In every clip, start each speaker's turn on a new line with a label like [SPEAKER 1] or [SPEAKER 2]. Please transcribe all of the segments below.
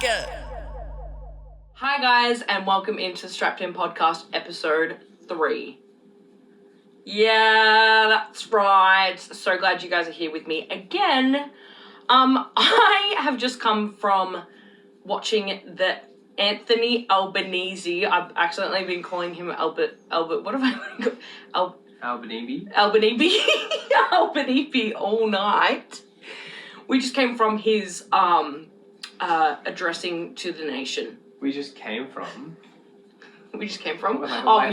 [SPEAKER 1] fuck!
[SPEAKER 2] Hi guys, and welcome into Strapped In Podcast episode 3. Yeah, that's right. So glad you guys are here with me again. I have just come from watching the Anthony Albanese. I've accidentally been calling him Albert, what have I been called? Albanese all night. We just came from his addressing to the nation.
[SPEAKER 3] We just came from?
[SPEAKER 2] We just came from?
[SPEAKER 3] We were there.
[SPEAKER 2] Like,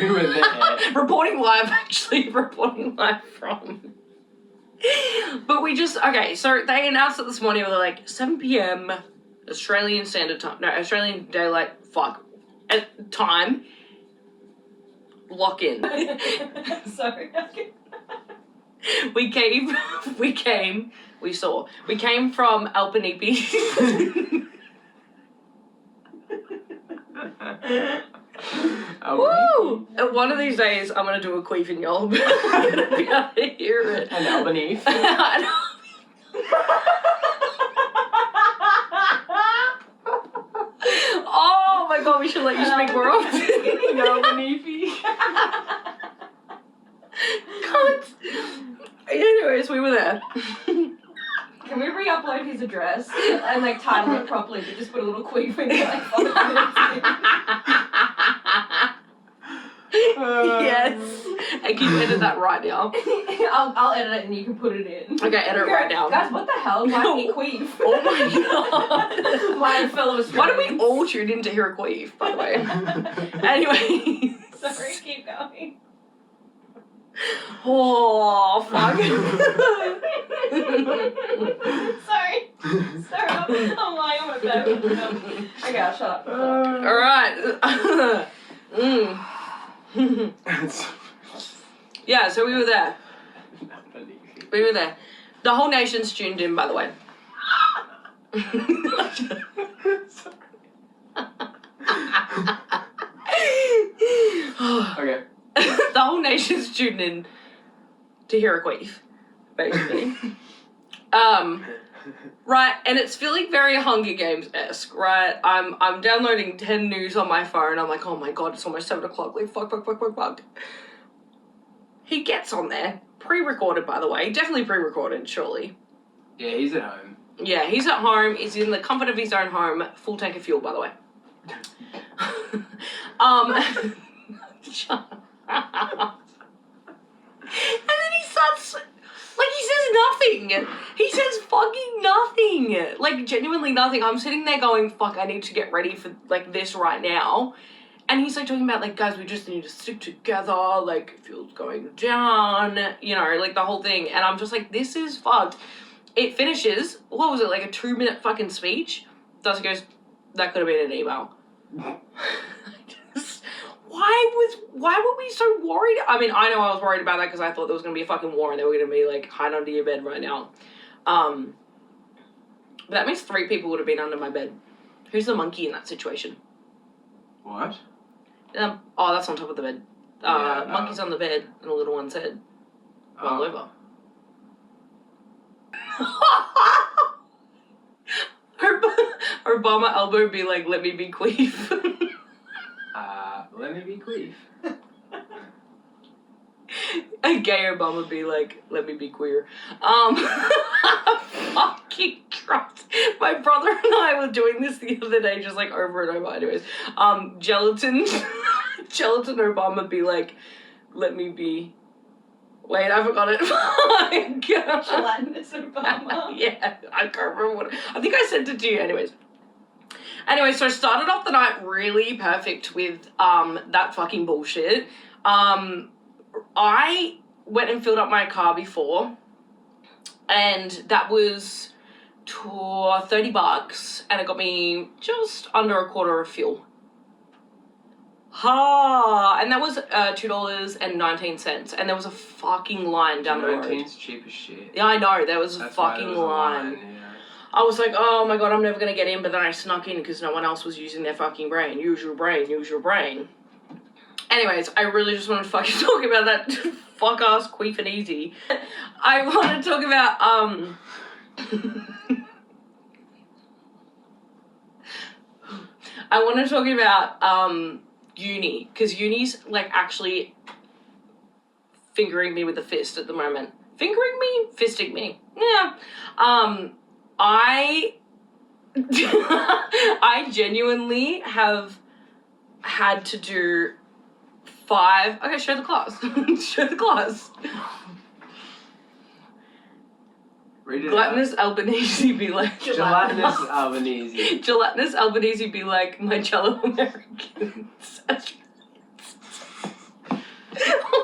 [SPEAKER 2] we were there. Reporting live from. But we just, okay, so they announced it this morning, they're like, 7 p.m. Australian Standard Time, no, Australian Daylight, time, lock in.
[SPEAKER 4] Sorry.
[SPEAKER 2] We came from Albanese. Woo! One of these days, I'm gonna do a queef in yall. I'm gonna be able to hear it.
[SPEAKER 3] An Albanese.
[SPEAKER 2] Oh my god, we should let you speak more often.
[SPEAKER 3] An Albanese.
[SPEAKER 2] God. Anyways, we were there.
[SPEAKER 4] Can we re-upload his address and like title it properly, but just put a little queef in it like 5 minutes
[SPEAKER 2] Yes. And can you edit that right now?
[SPEAKER 4] I'll edit it and you can put it in.
[SPEAKER 2] Okay, edit it right now.
[SPEAKER 4] Guys, what the hell? Why did he queef?
[SPEAKER 2] Oh my god.
[SPEAKER 4] My fellow Australians.
[SPEAKER 2] Why don't we all tune in to hear a queef, by the way? Anyway.
[SPEAKER 4] Sorry, keep going.
[SPEAKER 2] Oh, fuck.
[SPEAKER 4] Sorry. I'm lying on my bed. Okay, I'll shut up.
[SPEAKER 2] Alright. Yeah, so we were there. The whole nation's tuned in, by the way.
[SPEAKER 3] Okay.
[SPEAKER 2] The whole nation's tuned in to hear a queef, basically. Right, and it's feeling very Hunger Games-esque, right? I'm downloading 10 news on my phone. I'm like, oh my god, it's almost 7 o'clock. Like, fuck. He gets on there. Pre-recorded, by the way. Definitely pre-recorded, surely.
[SPEAKER 3] Yeah, he's at home.
[SPEAKER 2] Yeah, he's at home. He's in the comfort of his own home. Full tank of fuel, by the way. Shut up. And then he starts... Like, he says nothing. He says fucking nothing. Like, genuinely nothing. I'm sitting there going, fuck, I need to get ready for, like, this right now. And he's, like, talking about, like, guys, we just need to stick together. Like, fuel's going down. You know, like, the whole thing. And I'm just like, this is fucked. It finishes, what was it, like a 2-minute fucking speech? Darcy goes, that could have been an email. Why were we so worried? I mean, I know I was worried about that because I thought there was going to be a fucking war and they were going to be, like, hide under your bed right now. But that means 3 people would have been under my bed. Who's the monkey in that situation?
[SPEAKER 3] What?
[SPEAKER 2] Oh, that's on top of the bed. Monkey's on the bed and the little one's head. Roll over. Obama elbow would be like, let me be queef.
[SPEAKER 3] Let me be queef.
[SPEAKER 2] A gay Obama would be like, let me be queer. Fucking Christ. My brother and I were doing this the other day, just like over and over. Anyways, Gelatin Obama would be like, let me be... Wait, I forgot it. Oh my God.
[SPEAKER 4] Gelatinous Obama.
[SPEAKER 2] Yeah, I can't remember what... I think I sent it to you anyways. Anyway, so I started off the night really perfect with that fucking bullshit. I went and filled up my car before, and that was $30, and it got me just under a quarter of fuel. And that was $2.19, and there was a fucking line down the road.
[SPEAKER 3] 19's cheap as shit.
[SPEAKER 2] Yeah, I know, there was a
[SPEAKER 3] That's why
[SPEAKER 2] fucking
[SPEAKER 3] there was a
[SPEAKER 2] line.
[SPEAKER 3] Yeah.
[SPEAKER 2] I was like, oh my god, I'm never gonna get in, but then I snuck in because no one else was using their fucking brain. Use your brain, use your brain. Anyways, I really just want to fucking talk about that fuck-ass queef and easy. I want to talk about, I want to talk about uni, because uni's like actually fingering me with a fist at the moment. Fingering me? Fisting me. Yeah. I genuinely have had to do 5. Okay, show the class. Show the class.
[SPEAKER 3] Read it
[SPEAKER 2] Gelatinous Albanese be like.
[SPEAKER 3] Gelatinous Albanese.
[SPEAKER 2] Gelatinous Albanese be like my Jello Americans.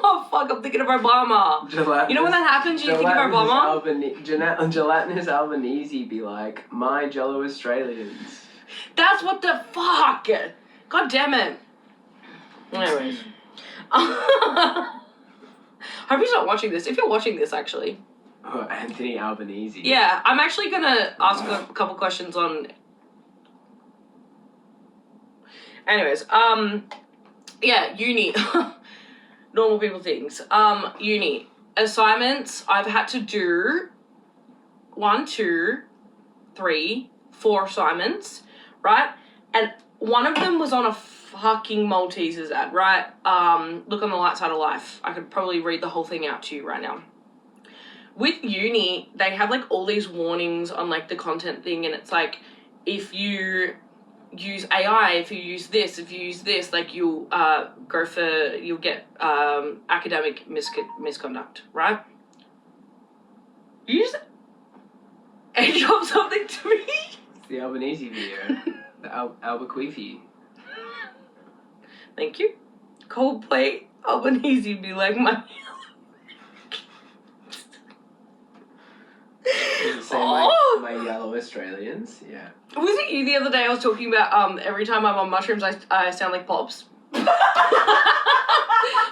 [SPEAKER 2] Oh fuck! I'm thinking of Obama.
[SPEAKER 3] Gelatinous,
[SPEAKER 2] You know when that happens, you think of Obama.
[SPEAKER 3] Gelatinous Albanese be like my Jello Australians.
[SPEAKER 2] That's what the fuck. God damn it. Anyways. Hope he's not watching this. If you're watching this, actually.
[SPEAKER 3] Oh, Anthony Albanese.
[SPEAKER 2] Yeah, I'm actually gonna ask a couple questions on. Anyways, yeah, uni. Normal people things. Uni. Assignments, I've had to do 1, 2, 3, 4 assignments, right? And one of them was on a fucking Maltesers ad, right? Look on the light side of life. I could probably read the whole thing out to you right now. With uni, they have like all these warnings on like the content thing, and it's like, if you use AI, if you use this, like you'll get academic misconduct, right? You just airdrop something to me.
[SPEAKER 3] It's the Albanese video. The Albuquerque.
[SPEAKER 2] Thank you. Coldplay Albanese be like my.
[SPEAKER 3] Does it say my yellow Australians? Yeah.
[SPEAKER 2] Was it you the other day I was talking about every time I'm on mushrooms I sound like Pops?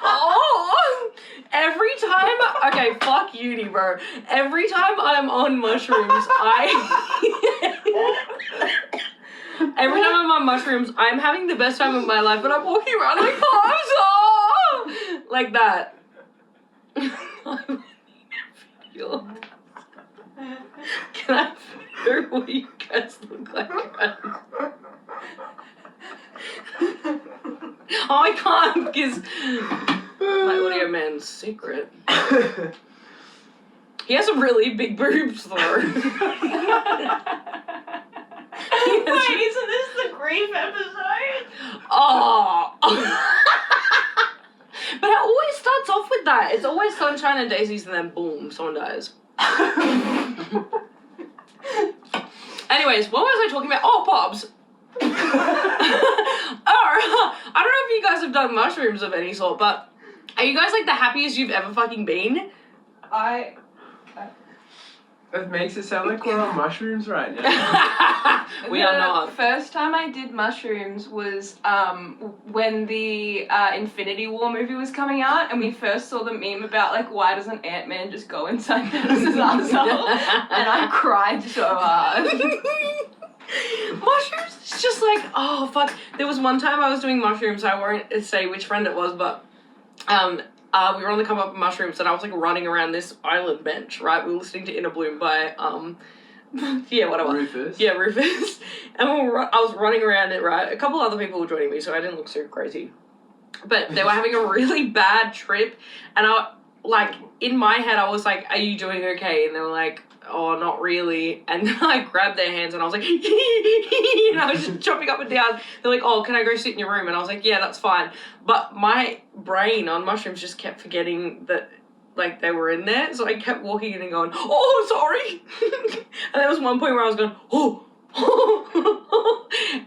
[SPEAKER 2] Oh! Every time, okay, fuck uni, bro. Every time I'm on mushrooms, every time I'm on mushrooms, I'm having the best time of my life, but I'm walking around like Pops! Oh! Like that. Can I know what you guys look like? Oh, I can't, because my audio man's secret. He has a really big boobs, though.
[SPEAKER 4] Wait, isn't this the queef episode?
[SPEAKER 2] Oh. But it always starts off with that. It's always sunshine and daisies, and then boom, someone dies. Anyways, what was I talking about? Oh, Pops. I don't know if you guys have done mushrooms of any sort, but are you guys like the happiest you've ever fucking been?
[SPEAKER 3] It makes it sound like we're on mushrooms right now.
[SPEAKER 2] We are not.
[SPEAKER 4] First time I did mushrooms was when the Infinity War movie was coming out, and we first saw the meme about like, why doesn't Ant-Man just go inside Thanos' asshole? And I cried so hard.
[SPEAKER 2] Mushrooms, it's just like, oh fuck. There was one time I was doing mushrooms, I won't say which friend it was, but we were on the come up of mushrooms, and I was like running around this island bench, right? We were listening to Inner Bloom by yeah, whatever.
[SPEAKER 3] Rufus.
[SPEAKER 2] Yeah, Rufus. And I was running around it, right? A couple other people were joining me, so I didn't look super crazy. But they were having a really bad trip, and in my head, I was like, are you doing okay? And they were like, oh, not really. And then I grabbed their hands and I was like, and I was just jumping up and down. They're like, oh, can I go sit in your room? And I was like, yeah, that's fine. But my brain on mushrooms just kept forgetting that, like, they were in there. So I kept walking in and going, oh, sorry. And there was one point where I was going, oh.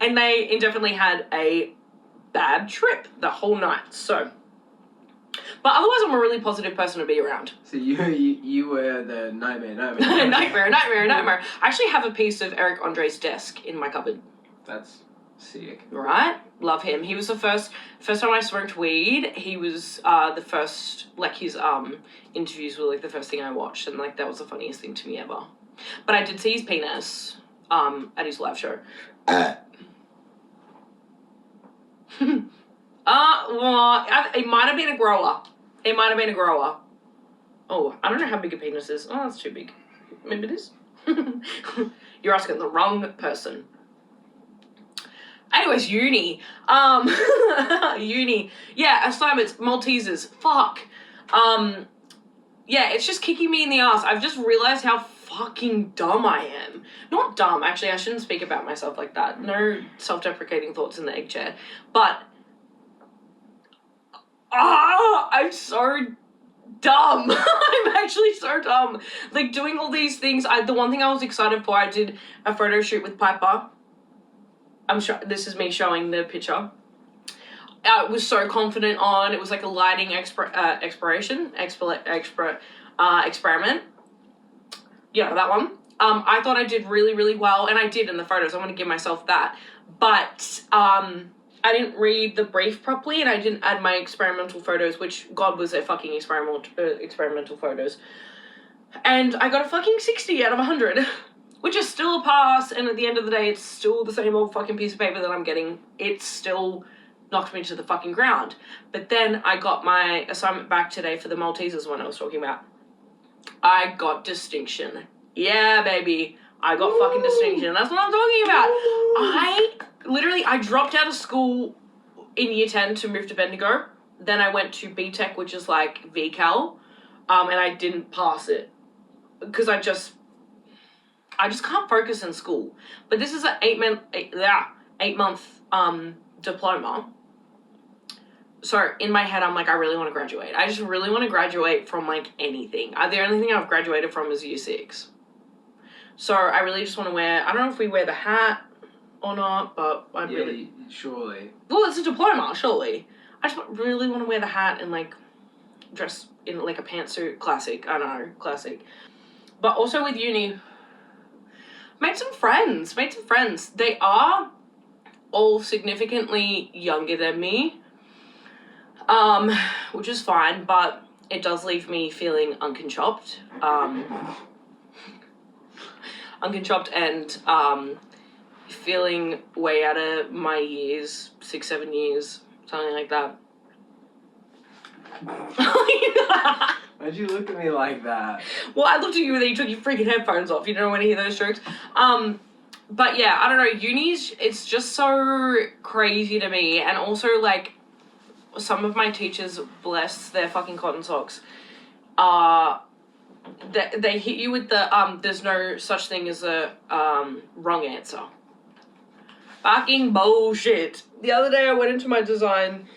[SPEAKER 2] And they indefinitely had a bad trip the whole night. So... But otherwise, I'm a really positive person to be around.
[SPEAKER 3] So you were the nightmare.
[SPEAKER 2] nightmare. I actually have a piece of Eric Andre's desk in my cupboard.
[SPEAKER 3] That's sick.
[SPEAKER 2] Right? Love him. He was the first time I smoked weed. He was the first, like, his interviews were like the first thing I watched, and like that was the funniest thing to me ever. But I did see his penis at his live show. Well, it might have been a grower. Oh, I don't know how big a penis is. Oh, that's too big. Maybe it is. You're asking the wrong person. Anyways, uni. Uni. Yeah, assignments, Maltesers. Fuck. Yeah, it's just kicking me in the ass. I've just realized how fucking dumb I am. Not dumb, actually, I shouldn't speak about myself like that. No self-deprecating thoughts in the egg chair. But, I'm so dumb. I'm actually so dumb. Like, doing all these things, the one thing I was excited for, I did a photo shoot with Piper. This is me showing the picture. I was so confident on, it was like a lighting experiment. Yeah, that one. I thought I did really, really well, and I did in the photos. I want to give myself that. But I didn't read the brief properly, and I didn't add my experimental photos, which, God, was a fucking experimental photos. And I got a fucking 60 out of 100, which is still a pass, and at the end of the day, it's still the same old fucking piece of paper that I'm getting. It's still knocked me to the fucking ground. But then I got my assignment back today for the Maltesers one I was talking about. I got distinction. Yeah, baby. I got fucking distinction. That's what I'm talking about. I dropped out of school in year 10 to move to Bendigo. Then I went to BTEC, which is like VCAL, and I didn't pass it. Because I just can't focus in school. But this is an 8 month diploma. So in my head, I'm like, I really want to graduate. I just really want to graduate from like anything. The only thing I've graduated from is year 6. So I really just want to wear, I don't know if we wear the hat or not, but
[SPEAKER 3] Surely.
[SPEAKER 2] Well, it's a diploma, surely. I just really want to wear the hat and like dress in like a pantsuit, classic. I don't know, classic. But also with uni, made some friends. They are all significantly younger than me. Which is fine, but it does leave me feeling unconchopped. Unconchopped and, feeling way out of my years, 6, 7 years, something like that.
[SPEAKER 3] Why'd you look at me like that?
[SPEAKER 2] Well, I looked at you and then you took your freaking headphones off. You don't want to hear those jokes. But yeah, I don't know, uni's, it's just so crazy to me, and also, like, some of my teachers, bless their fucking cotton socks, they hit you with the, there's no such thing as a, wrong answer. Fucking bullshit. The other day I went into my design,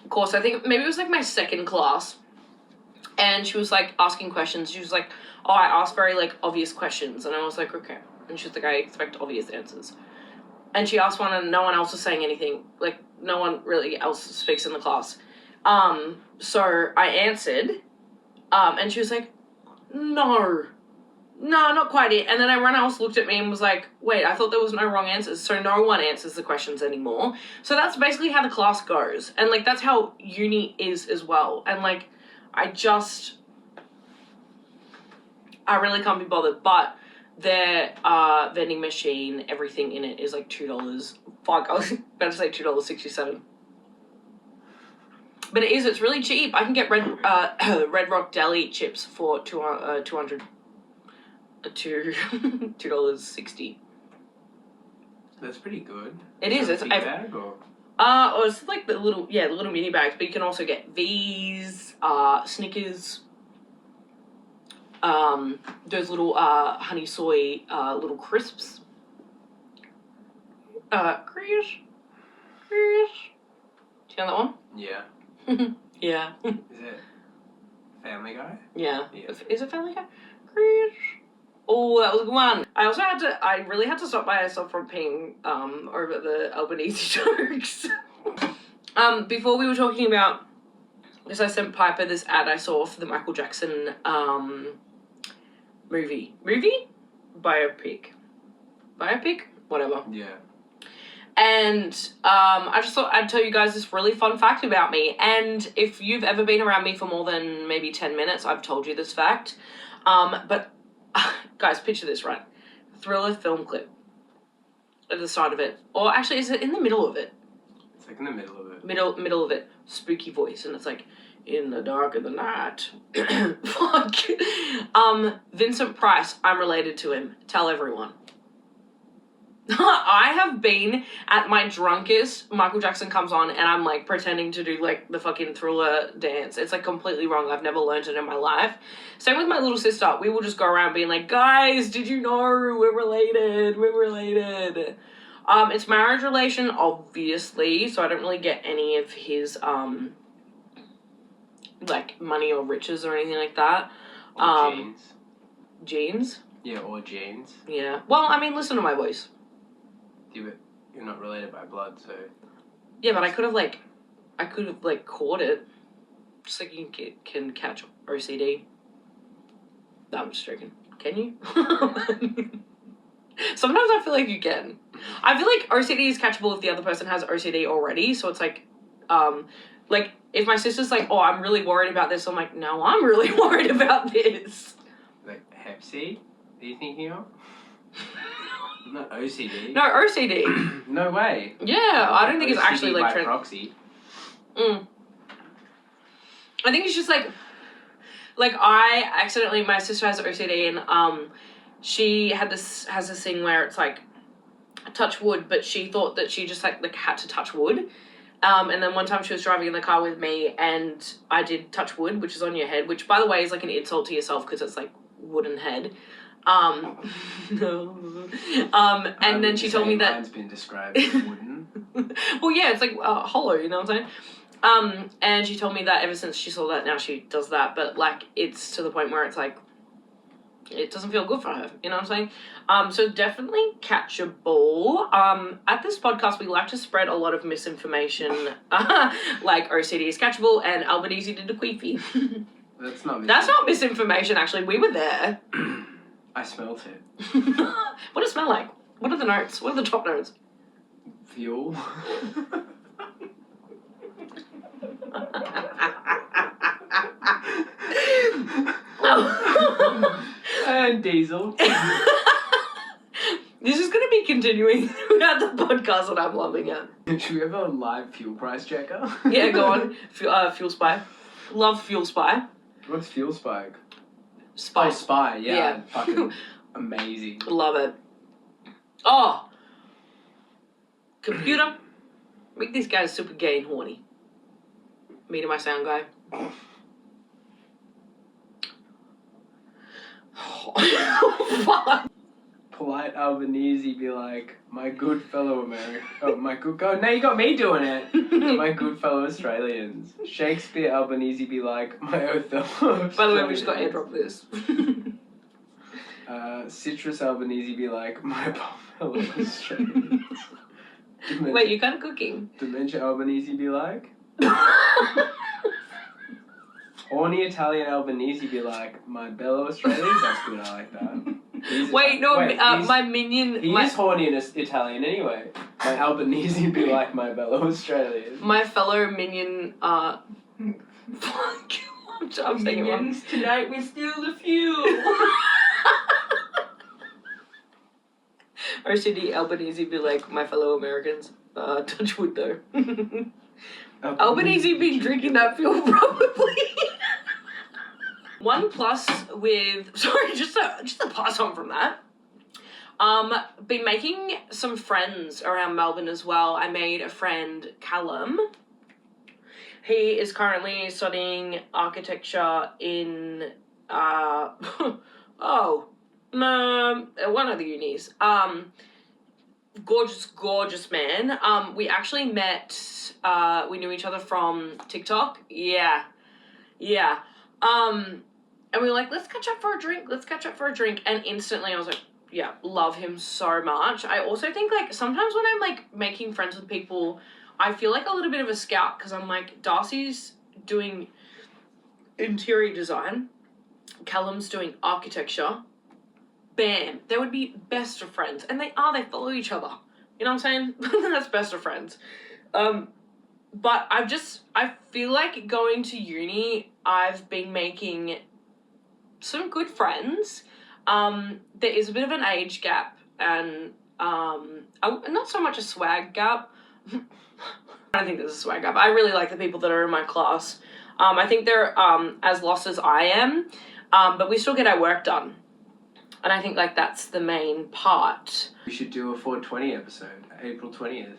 [SPEAKER 2] course, I think maybe it was like my second class, and she was like asking questions. She was like, oh, I asked very like obvious questions, and I was like, okay. And she was like, I expect obvious answers. And she asked one and no one else was saying anything. Like, no one really else speaks in the class. So I answered, and she was like, no, not quite it. And then everyone else looked at me and was like, wait, I thought there was no wrong answers. So no one answers the questions anymore. So that's basically how the class goes. And like, that's how uni is as well. And like, I really can't be bothered. But their vending machine, everything in it is like $2. Fuck, I was about to say $2.67. But it's really cheap. I can get Red Rock Deli chips for $260.
[SPEAKER 3] That's pretty good.
[SPEAKER 2] It is.
[SPEAKER 3] It's a big bag or?
[SPEAKER 2] It's like the little mini bags, but you can also get V's, Snickers, those little honey soy little crisps. Chris. Do you know that one?
[SPEAKER 3] Yeah.
[SPEAKER 2] Yeah.
[SPEAKER 3] Is it Family Guy?
[SPEAKER 2] Yeah. Is it Family Guy? Chris. Oh, that was a good one. I really had to stop myself from peeing over the Albanese jokes. Before we were talking about, because I sent Piper this ad I saw for the Michael Jackson movie? Biopic? Whatever.
[SPEAKER 3] Yeah.
[SPEAKER 2] And I just thought I'd tell you guys this really fun fact about me. And if you've ever been around me for more than maybe 10 minutes, I've told you this fact. But guys, picture this, right? Thriller film clip at the start of it. Or actually, is it in the middle of it?
[SPEAKER 3] It's like in the middle of it.
[SPEAKER 2] Middle of it. Spooky voice. And it's like, in the dark of the night. Fuck. Vincent Price, I'm related to him. Tell everyone. I have been at my drunkest, Michael Jackson comes on and I'm like pretending to do like the fucking Thriller dance. It's like completely wrong. I've never learned it in my life. Same with my little sister. We will just go around being like, guys, did you know we're related? We're related. It's marriage relation, obviously, so I don't really get any of his like money or riches or anything like that.
[SPEAKER 3] Or genes.
[SPEAKER 2] Genes?
[SPEAKER 3] Yeah, or genes.
[SPEAKER 2] Yeah. Well, I mean, listen to my voice.
[SPEAKER 3] You're not related by blood, so...
[SPEAKER 2] Yeah, but I could have caught it. Just like you can catch OCD. No, I'm just joking. Can you? Sometimes I feel like you can. I feel like OCD is catchable if the other person has OCD already, so it's like if my sister's like, oh, I'm really worried about this, I'm like, no, I'm really worried about this.
[SPEAKER 3] Like Hep C? Are you thinking of? Not OCD.
[SPEAKER 2] No, OCD.
[SPEAKER 3] No way.
[SPEAKER 2] Yeah, I don't think it's
[SPEAKER 3] OCD
[SPEAKER 2] actually like
[SPEAKER 3] by proxy.
[SPEAKER 2] I think it's just like I accidentally, my sister has OCD and she has this thing where it's like touch wood, but she thought that she just like had to touch wood. And then one time she was driving in the car with me and I did touch wood, which is on your head, which by the way is like an insult to yourself because it's like wooden head. No. And then she told me that
[SPEAKER 3] mine's been described as wooden.
[SPEAKER 2] well, yeah, it's like hollow, you know what I'm saying? And she told me that ever since she saw that, now she does that, but like it's to the point where it's like it doesn't feel good for her, you know what I'm saying? So definitely catchable. At this podcast, we like to spread a lot of misinformation, like OCD is catchable and Albanese did a queefy.
[SPEAKER 3] That's not
[SPEAKER 2] misinformation, actually. We were there.
[SPEAKER 3] I smelt it.
[SPEAKER 2] What does it smell like? What are the notes? What are the top notes?
[SPEAKER 3] Fuel. And diesel.
[SPEAKER 2] This is going to be continuing throughout the podcast and I'm loving it.
[SPEAKER 3] Should we have a live fuel price checker?
[SPEAKER 2] Yeah, go on. Fuel Spy. Love Fuel Spy.
[SPEAKER 3] What's Fuel Spike?
[SPEAKER 2] Spy.
[SPEAKER 3] Oh, Spy, yeah.
[SPEAKER 2] Yeah.
[SPEAKER 3] Fucking amazing.
[SPEAKER 2] Love it. Oh. Computer. Make these guys super gay and horny. Me to my sound guy. Fuck.
[SPEAKER 3] Polite Albanese be like, my good fellow American. Oh, my good God. Now you got me doing it. My good fellow Australians. Shakespeare Albanese be like, my Othello Australians.
[SPEAKER 2] By the way, we just got airdrop this.
[SPEAKER 3] Citrus Albanese be like, my fellow Australians.
[SPEAKER 2] Wait, you're kind of cooking.
[SPEAKER 3] Dementia Albanese be like? Horny Italian Albanese be like, my bellow Australians? That's good, I like that.
[SPEAKER 2] Wait, no, my minion...
[SPEAKER 3] He is horny in Italian anyway. My Albanese be like my bellow Australian.
[SPEAKER 2] My fellow minion, fuck. I'm saying it wrong.
[SPEAKER 4] Tonight we steal the fuel.
[SPEAKER 2] OCD Albanese be like, my fellow Americans. Touch wood though. Albanese been drinking that fuel probably. One plus with, sorry, just to pass on from that. Been making some friends around Melbourne as well. I made a friend, Callum. He is currently studying architecture in, one of the unis. Gorgeous man. We actually met, we knew each other from TikTok. Yeah. And we were like, let's catch up for a drink. And instantly I was like, yeah, love him so much. I also think, like, sometimes when I'm, like, making friends with people, I feel like a little bit of a scout, because I'm like, Darcy's doing interior design, Callum's doing architecture, bam, they would be best of friends. And they follow each other. You know what I'm saying? That's best of friends. But I feel like going to uni, I've been making some good friends. There is a bit of an age gap and not so much a swag gap. I don't think there's a swag gap. I really like the people that are in my class. I think they're as lost as I am, but we still get our work done. And I think, like, that's the main part.
[SPEAKER 3] We should do a 420 episode, April 20th.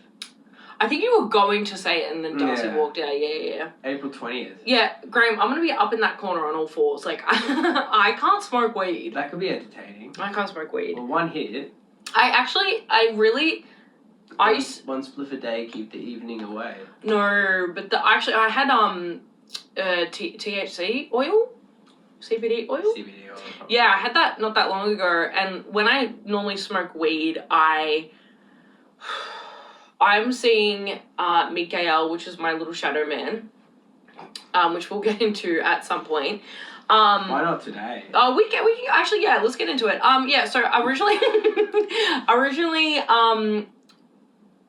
[SPEAKER 2] I think you were going to say it and then Darcy
[SPEAKER 3] Yeah.
[SPEAKER 2] walked out. Yeah.
[SPEAKER 3] April 20th.
[SPEAKER 2] Yeah, Graham, I'm going to be up in that corner on all fours. Like, I can't smoke weed.
[SPEAKER 3] That could be entertaining.
[SPEAKER 2] I can't smoke weed.
[SPEAKER 3] Well, one hit. One spliff a day, keep the evening away.
[SPEAKER 2] No, but I had THC oil, CBD oil.
[SPEAKER 3] CBD oil.
[SPEAKER 2] Yeah, I had that not that long ago, and when I normally smoke weed, I'm seeing Mikael, which is my little shadow man, which we'll get into at some point.
[SPEAKER 3] Why not today?
[SPEAKER 2] Oh, we can actually, yeah, let's get into it. Yeah, so originally,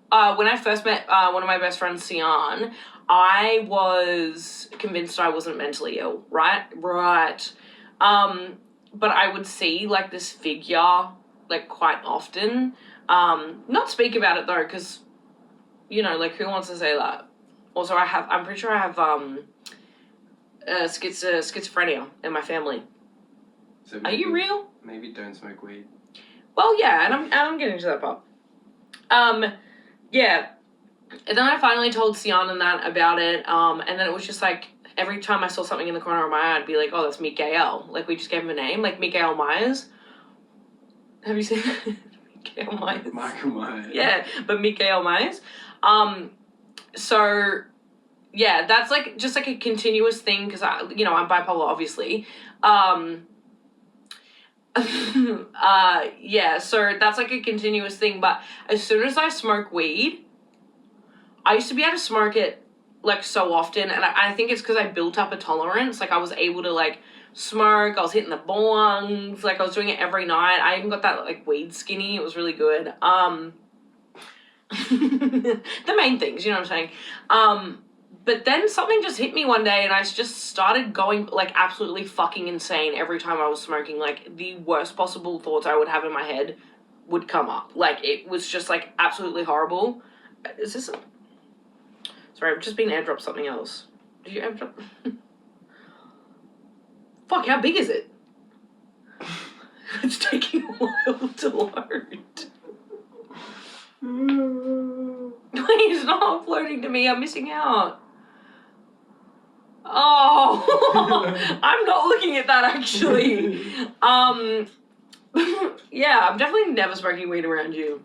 [SPEAKER 2] when I first met one of my best friends, Sian, I was convinced I wasn't mentally ill, right? Right. But I would see, like, this figure, like, quite often. Not speak about it, though, because, you know, like, who wants to say that? Also, I'm pretty sure I have, schizophrenia in my family.
[SPEAKER 3] So
[SPEAKER 2] Are you real?
[SPEAKER 3] Maybe don't smoke weed.
[SPEAKER 2] Well, yeah, and I'm getting to that part. Yeah. And then I finally told Sian and that about it, and then it was just like, every time I saw something in the corner of my eye, I'd be like, oh, that's Mikael. Like, we just gave him a name, like Mikael Myers. Have you seen that? Mikael Myers.
[SPEAKER 3] Michael Myers.
[SPEAKER 2] Yeah, but Mikael Myers. So, yeah, that's, like, just, like, a continuous thing, because, I'm bipolar, obviously. Yeah, so that's, like, a continuous thing, but as soon as I smoke weed, I used to be able to smoke it, like, so often, and I think it's because I built up a tolerance. Like, I was able to, like, smoke, I was hitting the bongs, like, I was doing it every night. I even got that, like, weed skinny. It was really good. The main things, you know what I'm saying? But then something just hit me one day, and I just started going, like, absolutely fucking insane every time I was smoking. Like, the worst possible thoughts I would have in my head would come up. Like, it was just, like, absolutely horrible. Is this Sorry, I've just been airdropped something else. Did you airdrop? Fuck, how big is it? It's taking a while to load. Please, not uploading to me. I'm missing out. Oh, I'm not looking at that, actually. Yeah, I'm definitely never smoking weed around you.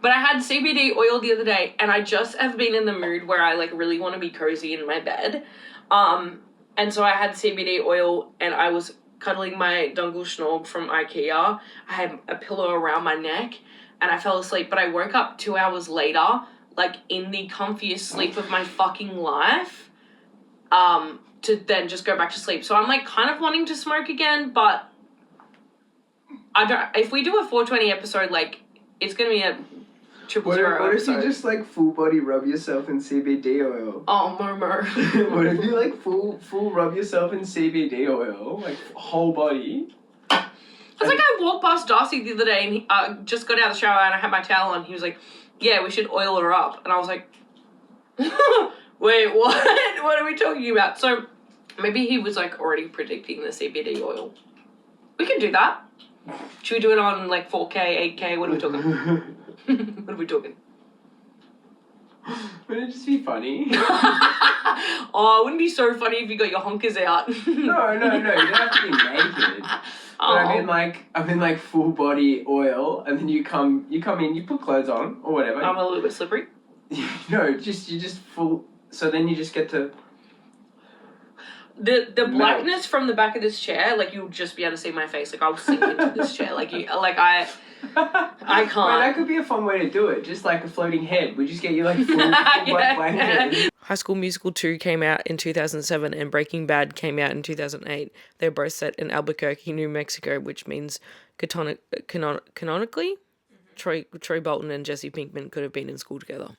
[SPEAKER 2] But I had CBD oil the other day, and I just have been in the mood where I, like, really want to be cozy in my bed. And so I had CBD oil, and I was cuddling my Dungle Schnorb from IKEA. I had a pillow around my neck, and I fell asleep. But I woke up 2 hours later, like, in the comfiest sleep of my fucking life, to then just go back to sleep. So I'm, like, kind of wanting to smoke again, but if we do a 420 episode, like, it's going to be a 000
[SPEAKER 3] What if
[SPEAKER 2] episode.
[SPEAKER 3] you just, like, full body rub yourself in CBD oil?
[SPEAKER 2] Oh, Momo.
[SPEAKER 3] What if you, like, full rub yourself in CBD oil? Like, whole body?
[SPEAKER 2] It's like I walked past Darcy the other day, and he just got out of the shower, and I had my towel on. He was like, yeah, we should oil her up. And I was like, wait, what? What are we talking about? So maybe he was, like, already predicting the CBD oil. We can do that. Should we do it on, like, 4K, 8K? What are we talking? What are we talking?
[SPEAKER 3] Wouldn't it just be funny?
[SPEAKER 2] Oh, it wouldn't be so funny if you got your honkers out.
[SPEAKER 3] No, you don't have to be naked.
[SPEAKER 2] Oh.
[SPEAKER 3] But I'm in like full body oil, and then you come in, you put clothes on or whatever.
[SPEAKER 2] I'm a little bit slippery.
[SPEAKER 3] No, you just full. So then you just get to.
[SPEAKER 2] The blackness from the back of this chair, like, you'll just be able to see my face. Like, I'll sink into this chair. Like, I can't.
[SPEAKER 3] Well, that could be a fun way to do it. Just like a floating head. We just get you like full black blanket.
[SPEAKER 2] High School Musical 2 came out in 2007 and Breaking Bad came out in 2008. They're both set in Albuquerque, New Mexico, which means canonically, Troy Bolton and Jesse Pinkman could have been in school together.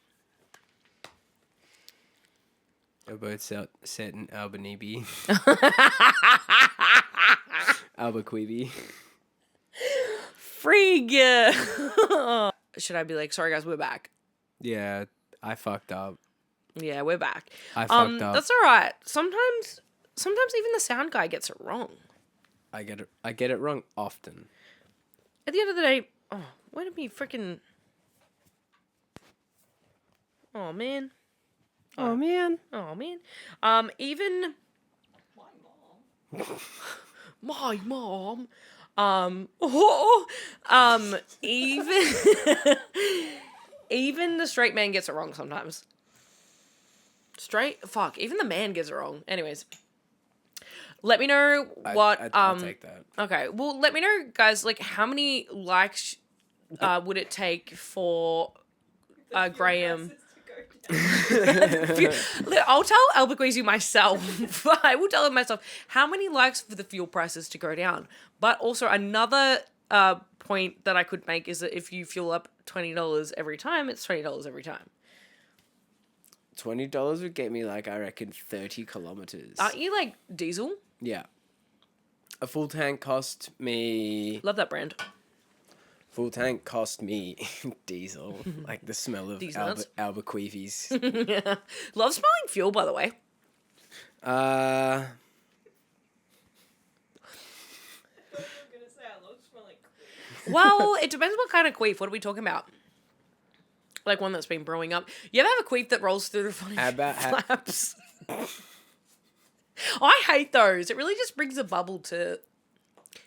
[SPEAKER 3] They're both set in Albuquerque. Albuquerque.
[SPEAKER 2] Frig! Should I be like, sorry guys, we're back?
[SPEAKER 3] Yeah, I fucked up.
[SPEAKER 2] Yeah, we're back.
[SPEAKER 3] I fucked up.
[SPEAKER 2] That's alright. Sometimes even the sound guy gets it wrong.
[SPEAKER 3] I get it wrong often.
[SPEAKER 2] at the end of the day, oh, where did me freaking... Oh, man.
[SPEAKER 3] Oh, man.
[SPEAKER 2] Oh, man. Even... My mom. Even... even the straight man gets it wrong sometimes. Fuck, even the man gets it wrong. Anyways. Let me know what,
[SPEAKER 3] I'll take that.
[SPEAKER 2] Okay, well, let me know, guys, like, how many likes would it take for Graham... I'll tell Albuquerque myself. I will tell him myself how many likes for the fuel prices to go down. But also another point that I could make is that if you fuel up $20 every time, it's $20 every time.
[SPEAKER 3] $20 would get me, like, I reckon 30 kilometers.
[SPEAKER 2] Aren't you like diesel?
[SPEAKER 3] Yeah. A full tank cost
[SPEAKER 2] Love
[SPEAKER 3] me
[SPEAKER 2] that brand.
[SPEAKER 3] diesel. Like the smell of Albuquerque's.
[SPEAKER 2] Yeah. Love smelling fuel, by the way. Well, it depends what kind of queef. What are we talking about? Like one that's been brewing up. You ever have a queef that rolls through the front of your flaps? I hate those. It really just brings a bubble to...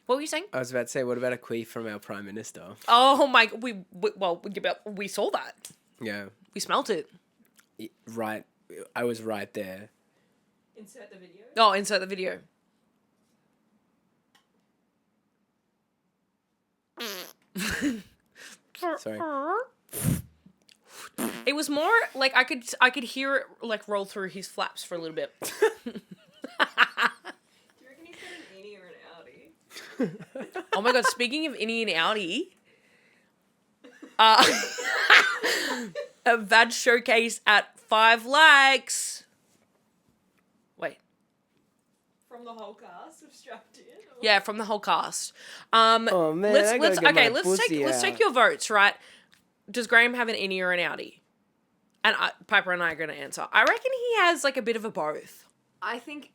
[SPEAKER 2] What were you saying?
[SPEAKER 3] I was about to say, what about a queef from our Prime Minister?
[SPEAKER 2] Oh my... We saw that.
[SPEAKER 3] Yeah.
[SPEAKER 2] We smelt it.
[SPEAKER 3] Right. I was right there.
[SPEAKER 4] Insert the video.
[SPEAKER 2] Oh, insert the video.
[SPEAKER 3] Sorry.
[SPEAKER 2] It was more like I could hear it like roll through his flaps for a little bit.
[SPEAKER 4] Do you reckon he's got an innie or an outie?
[SPEAKER 2] Oh my god, speaking of innie and outie, a VAD showcase at 5 likes. Wait.
[SPEAKER 4] From the whole cast of Strapped In? Or...
[SPEAKER 2] Yeah, from the whole cast.
[SPEAKER 3] Oh man,
[SPEAKER 2] let's take your votes, right? Does Graham have an innie or an outie? And Piper and I are going to answer. I reckon he has like a bit of a both.
[SPEAKER 4] I think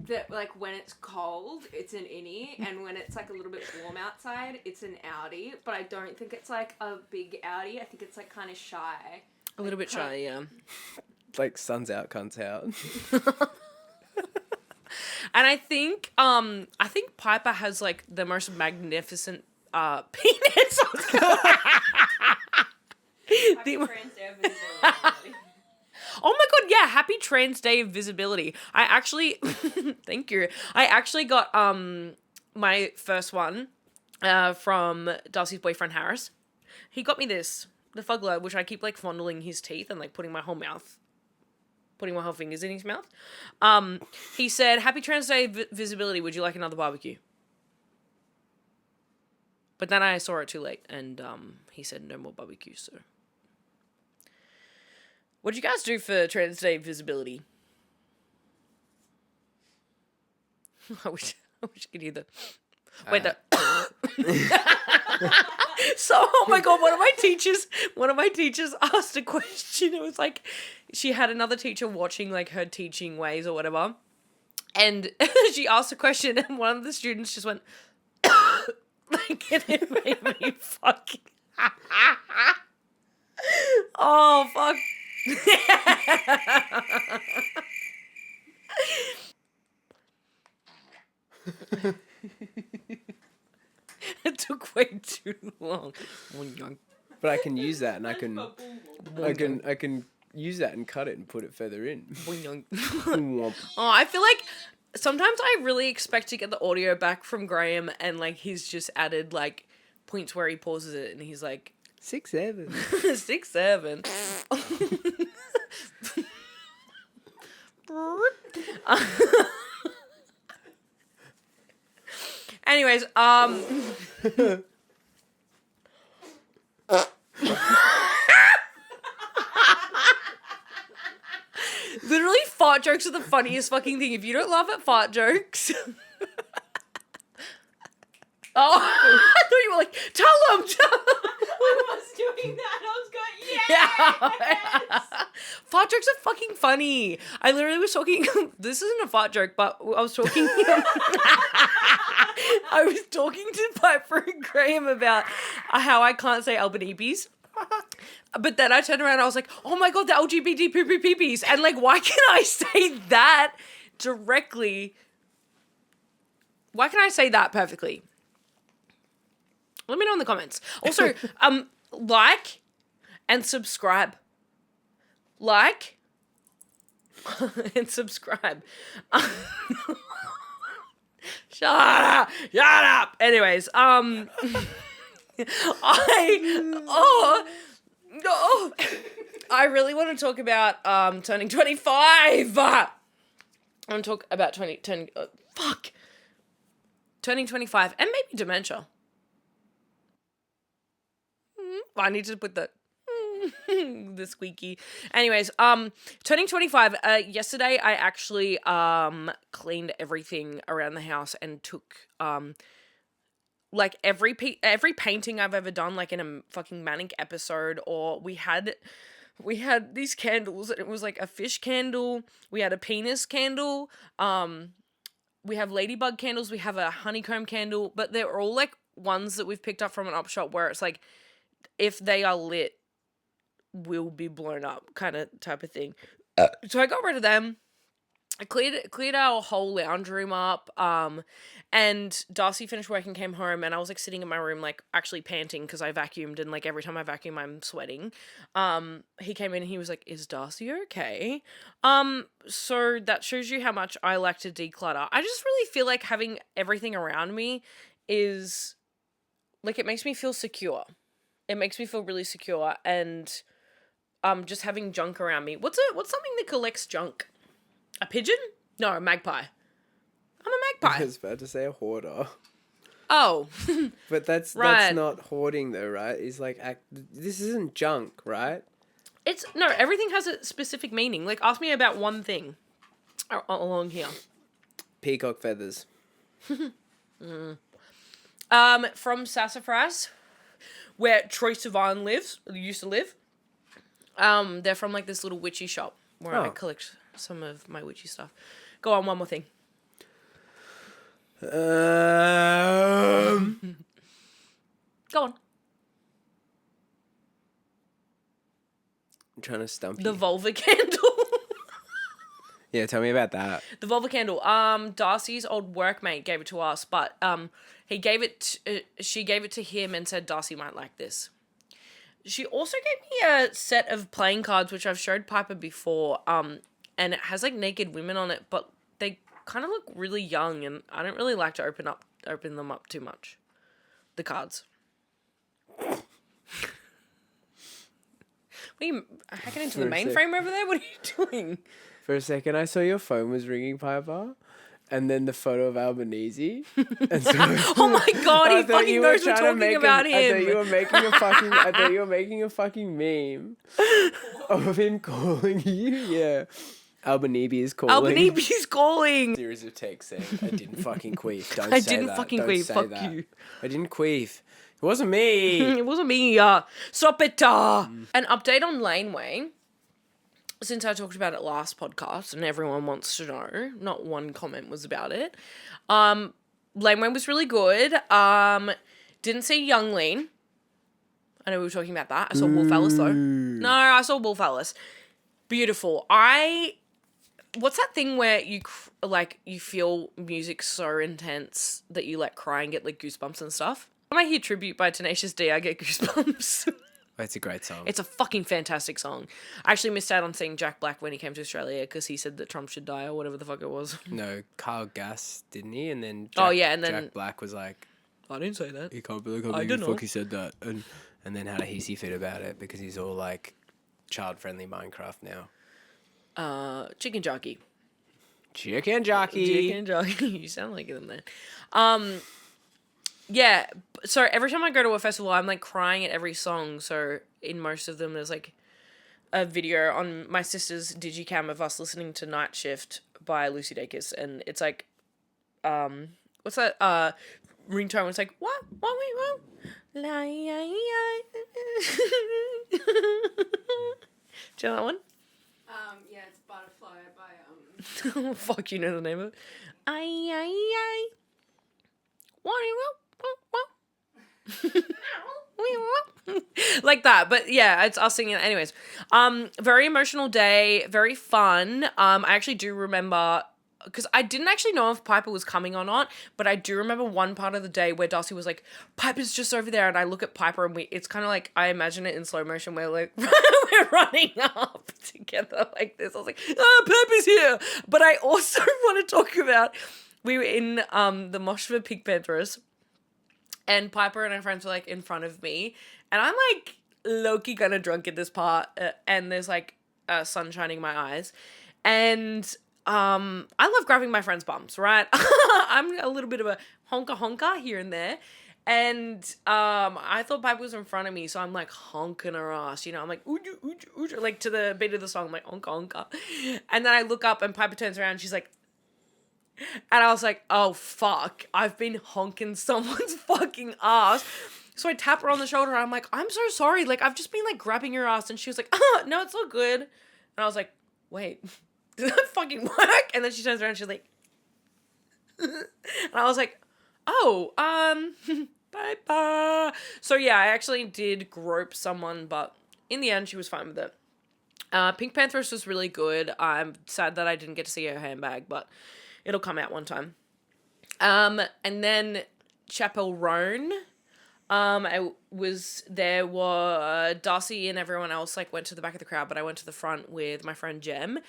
[SPEAKER 4] that like when it's cold, it's an innie, and when it's like a little bit warm outside, it's an outie. But I don't think it's like a big outie. I think it's like kind of shy.
[SPEAKER 2] A little bit shy, yeah.
[SPEAKER 3] Like sun's out, cunt's out.
[SPEAKER 2] And I think Piper has like the most magnificent penis. Oh my god, yeah, happy Trans Day of Visibility. I actually thank you. I actually got my first one from Darcy's boyfriend Harris. He got me this, the Fuggler, which I keep like fondling his teeth and like putting my whole fingers in his mouth. He said, happy Trans Day of Visibility, would you like another barbecue? But then I saw it too late, and he said no more barbecue, so... What'd you guys do for Trans Day Visibility? I wish I could hear the... Wait, So, oh my god, one of my teachers asked a question. It was like, she had another teacher watching, like, her teaching ways or whatever. And she asked a question, and one of the students just went... Like, and it made me fucking... Oh, fuck. It took way too long.
[SPEAKER 3] But I can use that, and I can use that and cut it and put it further in.
[SPEAKER 2] Oh, I feel like sometimes I really expect to get the audio back from Graham, and like he's just added like points where he pauses it, and he's like
[SPEAKER 3] 6-7.
[SPEAKER 2] 6-7. Anyways, literally fart jokes are the funniest fucking thing. If you don't laugh at fart jokes... Oh, I thought you were like, tell them.
[SPEAKER 4] I was doing that. I was going, yes!
[SPEAKER 2] Fart jokes are fucking funny. I literally was talking, this isn't a fart joke, but I was talking. I was talking to Piper and Graham about how I can't say Albanese. But then I turned around and I was like, oh my God, the LGBT poo-poo-pee-pees. And like, why can't I say that directly? Why can't I say that perfectly? Let me know in the comments. Also, like and subscribe. Like and subscribe. Shut up. Shut up. Anyways, I really want to talk about turning 25. I want to talk about turning 25 and maybe dementia. I need to put the squeaky. Anyways, turning 25. Yesterday I actually cleaned everything around the house and took like every painting I've ever done, like in a fucking manic episode, or we had these candles, and it was like a fish candle, we had a penis candle, we have ladybug candles, we have a honeycomb candle, but they're all like ones that we've picked up from an op shop where it's like, if they are lit, will be blown up kind of type of thing. So I got rid of them. I cleared our whole lounge room up, and Darcy finished work and came home, and I was like sitting in my room like actually panting because I vacuumed, and like every time I vacuum I'm sweating. He came in and he was like, "Is Darcy okay?" So that shows you how much I like to declutter. I just really feel like having everything around me is like, it makes me feel secure. It makes me feel really secure, and just having junk around me. What's something that collects junk? A pigeon? No, a magpie. I'm a magpie.
[SPEAKER 3] I was about to say a hoarder.
[SPEAKER 2] Oh.
[SPEAKER 3] But that's
[SPEAKER 2] Right.
[SPEAKER 3] not hoarding though, right? It's like, this isn't junk, right?
[SPEAKER 2] No, everything has a specific meaning. Like, ask me about one thing along here.
[SPEAKER 3] Peacock feathers.
[SPEAKER 2] From Sassafras, where Troye Sivan used to live. They're from like this little witchy shop where I collect some of my witchy stuff. Go on, one more thing. Go on.
[SPEAKER 3] I'm trying to stump
[SPEAKER 2] The
[SPEAKER 3] you.
[SPEAKER 2] vulva candle.
[SPEAKER 3] Yeah, tell me about that.
[SPEAKER 2] The vulva candle. Darcy's old workmate gave it to us, but she gave it to him and said Darcy might like this. She also gave me a set of playing cards, which I've showed Piper before. And it has like naked women on it, but they kind of look really young, and I don't really like to open them up too much. The cards. What are you hacking into the mainframe over there? What are you doing?
[SPEAKER 3] For a second, I saw your phone was ringing, Piper, and then the photo of Albanese. And so,
[SPEAKER 2] Oh my God, he fucking knows we're talking about him.
[SPEAKER 3] I thought you were making a fucking meme of him calling you. Yeah. Albanese is calling.
[SPEAKER 2] Albanese is calling.
[SPEAKER 3] Series of texts saying, I didn't fucking queef. Don't
[SPEAKER 2] I
[SPEAKER 3] say
[SPEAKER 2] didn't
[SPEAKER 3] that.
[SPEAKER 2] fucking
[SPEAKER 3] Don't
[SPEAKER 2] queef.
[SPEAKER 3] say
[SPEAKER 2] Fuck
[SPEAKER 3] that.
[SPEAKER 2] you.
[SPEAKER 3] I didn't queef. It wasn't me.
[SPEAKER 2] It wasn't me. Stop it. An update on Laneway. Since I talked about it last podcast and everyone wants to know, not one comment was about it. Laneway was really good. Didn't see Young Lean. I know we were talking about that. I saw Wolf Alice though. No, I saw Wolf Alice. Beautiful. What's that thing where you feel music so intense that you like cry and get like goosebumps and stuff? When I hear Tribute by Tenacious D, I get goosebumps.
[SPEAKER 3] It's a great song.
[SPEAKER 2] It's a fucking fantastic song. I actually missed out on seeing Jack Black when he came to Australia because he said that Trump should die or whatever the fuck it was.
[SPEAKER 3] No, Carl Gass, didn't he? And then
[SPEAKER 2] Jack
[SPEAKER 3] Black was like,
[SPEAKER 2] I didn't say that.
[SPEAKER 3] you can't believe you fucking said that. And then had a hissy fit about it because he's all like child-friendly Minecraft now.
[SPEAKER 2] Chicken jockey.
[SPEAKER 3] Chicken jockey.
[SPEAKER 2] Chicken jockey. You sound like him then. Yeah, so every time I go to a festival, I'm like crying at every song. So in most of them, there's like a video on my sister's digicam of us listening to Night Shift by Lucy Dacus, and it's like, what's that ringtone? It's like what do you know that one?
[SPEAKER 4] Yeah, it's Butterfly by
[SPEAKER 2] Fuck, you know the name of it. like that. But yeah, it's us singing it anyways. Very emotional day, very fun. I actually do remember, because I didn't actually know if Piper was coming or not, but I do remember one part of the day where Darcy was like, Piper's just over there, and I look at Piper and it's kind of like, I imagine it in slow motion where like, we're running up together like this. I was like, Piper's here! But I also want to talk about, we were in the mosh for Pink Panthers, and Piper and her friends were like in front of me, and I'm like low-key kind of drunk at this part, and there's like sun shining in my eyes, and I love grabbing my friends' bums, right? I'm a little bit of a honker here and there. And I thought Piper was in front of me, so I'm like honking her ass, you know, I'm like ooja, ooja, ooja, like to the beat of the song, I'm like honka. And then I look up and Piper turns around and she's like, and I was like, oh fuck, I've been honking someone's fucking ass. So I tap her on the shoulder and I'm like, I'm so sorry, like I've just been like grabbing your ass. And she was like, no, it's all good. And I was like, wait, does that fucking work? And then she turns around and she's like, and I was like, oh, bye. So yeah, I actually did grope someone, but in the end, she was fine with it. Pink Panthers was really good. I'm sad that I didn't get to see her handbag, but it'll come out one time. And then Chapel Roan. Darcy and everyone else like went to the back of the crowd, but I went to the front with my friend Jem.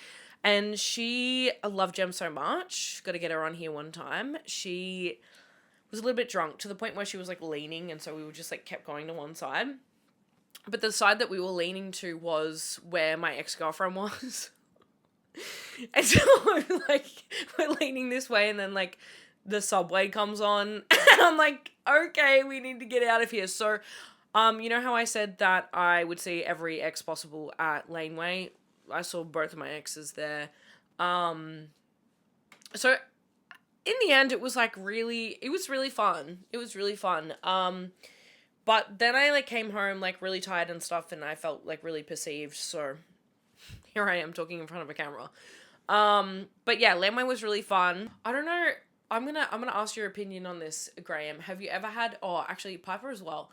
[SPEAKER 2] And I love Jem so much. Got to get her on here one time. She was a little bit drunk to the point where she was like leaning, and so we were just like kept going to one side. But the side that we were leaning to was where my ex-girlfriend was. And so we're leaning this way, and then like the subway comes on, and I'm like, okay, we need to get out of here. So, you know how I said that I would see every ex possible at Laneway? I saw both of my exes there. So in the end, it was really fun. It was really fun. But then I like came home like really tired and stuff, and I felt like really perceived. So here I am talking in front of a camera. But yeah, Laneway was really fun. I don't know. I'm gonna ask your opinion on this, Graham. Have you ever had? Oh, actually, Piper as well.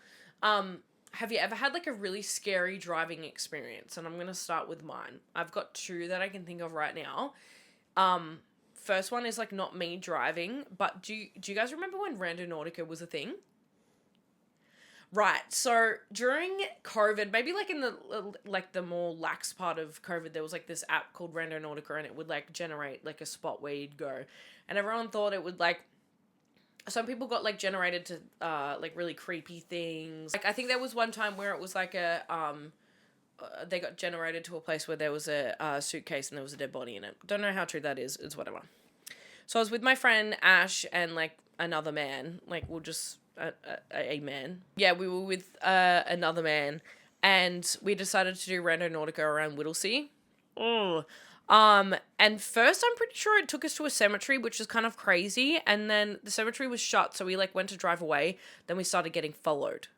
[SPEAKER 2] Have you ever had like a really scary driving experience? And I'm going to start with mine. I've got two that I can think of right now. First one is like not me driving, but do you guys remember when Randonautica was a thing? Right. So during COVID, maybe like in the more lax part of COVID, there was like this app called Randonautica, and it would like generate like a spot where you'd go. And everyone thought it would like, some people got like generated to like really creepy things. Like I think there was one time where it was like they got generated to a place where there was a suitcase and there was a dead body in it. Don't know how true that is. It's whatever. So I was with my friend Ash and like another man. Like we'll just a man. Yeah, we were with another man, and we decided to do Randonautica around Whittlesea. Oh. And first I'm pretty sure it took us to a cemetery, which is kind of crazy, and then the cemetery was shut, so we like went to drive away, then we started getting followed.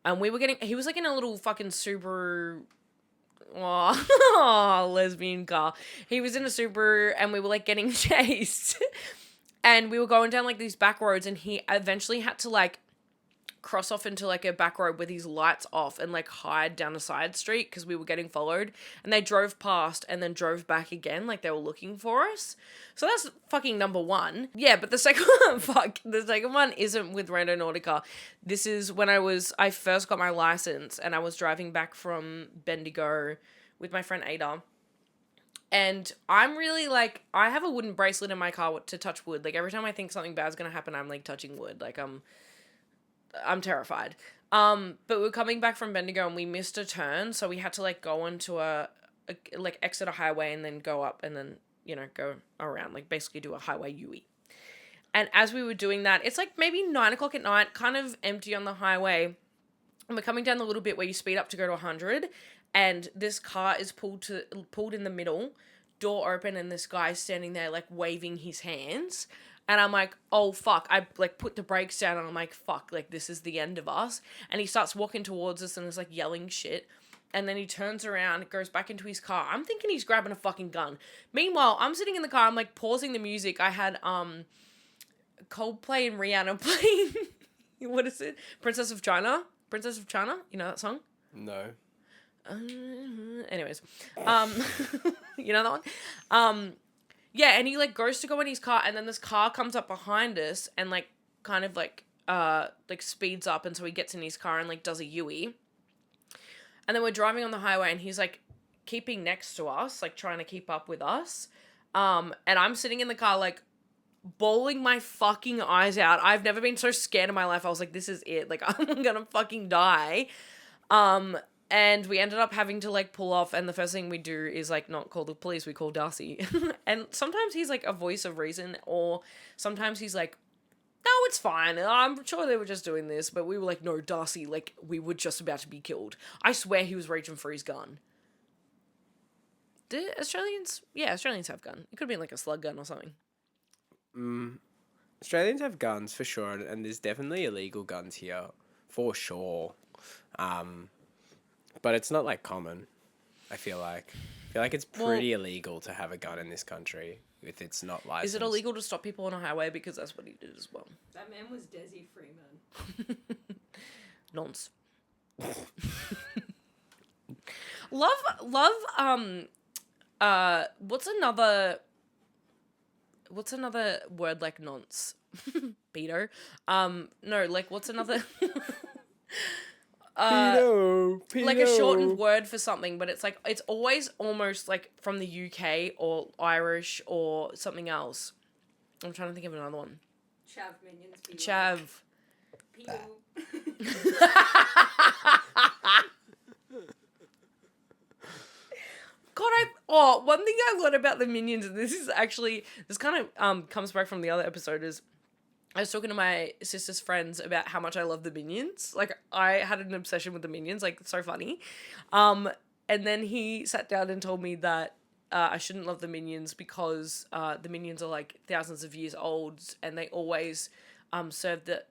[SPEAKER 2] And he was like in a little fucking Subaru, lesbian car. He was in a Subaru, and we were like getting chased. And we were going down like these back roads, and he eventually had to like cross off into like a back road with his lights off and like hide down a side street because we were getting followed. And they drove past and then drove back again like they were looking for us. So that's fucking number one. Yeah, but the second one isn't with Randonautica. This is when I first got my license, and I was driving back from Bendigo with my friend Ada. And I'm really like, I have a wooden bracelet in my car to touch wood. Like every time I think something bad's gonna happen, I'm like touching wood. Like I'm terrified. But we're coming back from Bendigo and we missed a turn, so we had to like go onto a like exit a highway and then go up and then, you know, go around, like basically do a highway U-E. And as we were doing that, it's like maybe 9:00 at night, kind of empty on the highway. And we're coming down the little bit where you speed up to go to 100, and this car is pulled in the middle, door open, and this guy's standing there like waving his hands. And I'm like, oh, fuck. I, like, put the brakes down, and I'm like, fuck, like, this is the end of us. And he starts walking towards us and is, like, yelling shit. And then he turns around, goes back into his car. I'm thinking he's grabbing a fucking gun. Meanwhile, I'm sitting in the car. I'm, like, pausing the music. I had, Coldplay and Rihanna playing, what is it? Princess of China? You know that song?
[SPEAKER 3] No.
[SPEAKER 2] Anyways, you know that one? Yeah, and he like goes to go in his car, and then this car comes up behind us and like kind of like speeds up, and so he gets in his car and like does a U-E. And then we're driving on the highway, and he's like keeping next to us, like trying to keep up with us. And I'm sitting in the car like bawling my fucking eyes out. I've never been so scared in my life. I was like, this is it. Like, I'm gonna fucking die. And we ended up having to like pull off, and the first thing we do is like not call the police, we call Darcy. And sometimes he's like a voice of reason, or sometimes he's like, no, it's fine. I'm sure they were just doing this. But we were like, no, Darcy, like, we were just about to be killed. I swear he was reaching for his gun. Do Australians? Yeah, Australians have gun. It could be like a slug gun or something.
[SPEAKER 3] Australians have guns for sure, and there's definitely illegal guns here for sure. But it's not like common. I feel like it's pretty illegal to have a gun in this country if it's not licensed.
[SPEAKER 2] Is it illegal to stop people on a highway? Because that's what he did as well.
[SPEAKER 4] That man was Desi Freeman.
[SPEAKER 2] Nonce. love. What's another word like nonce? Pedo. No, like what's another?
[SPEAKER 3] Pedo.
[SPEAKER 2] Like a shortened word for something, but it's like it's always almost like from the UK or Irish or something else. I'm trying to think of another one.
[SPEAKER 4] Chav minions.
[SPEAKER 2] Chav. God, one thing I learned about the Minions, and this kind of comes back from the other episode, is I was talking to my sister's friends about how much I love the Minions. Like, I had an obsession with the Minions, like, it's so funny. And then he sat down and told me that I shouldn't love the Minions because the Minions are, like, thousands of years old, and they always served the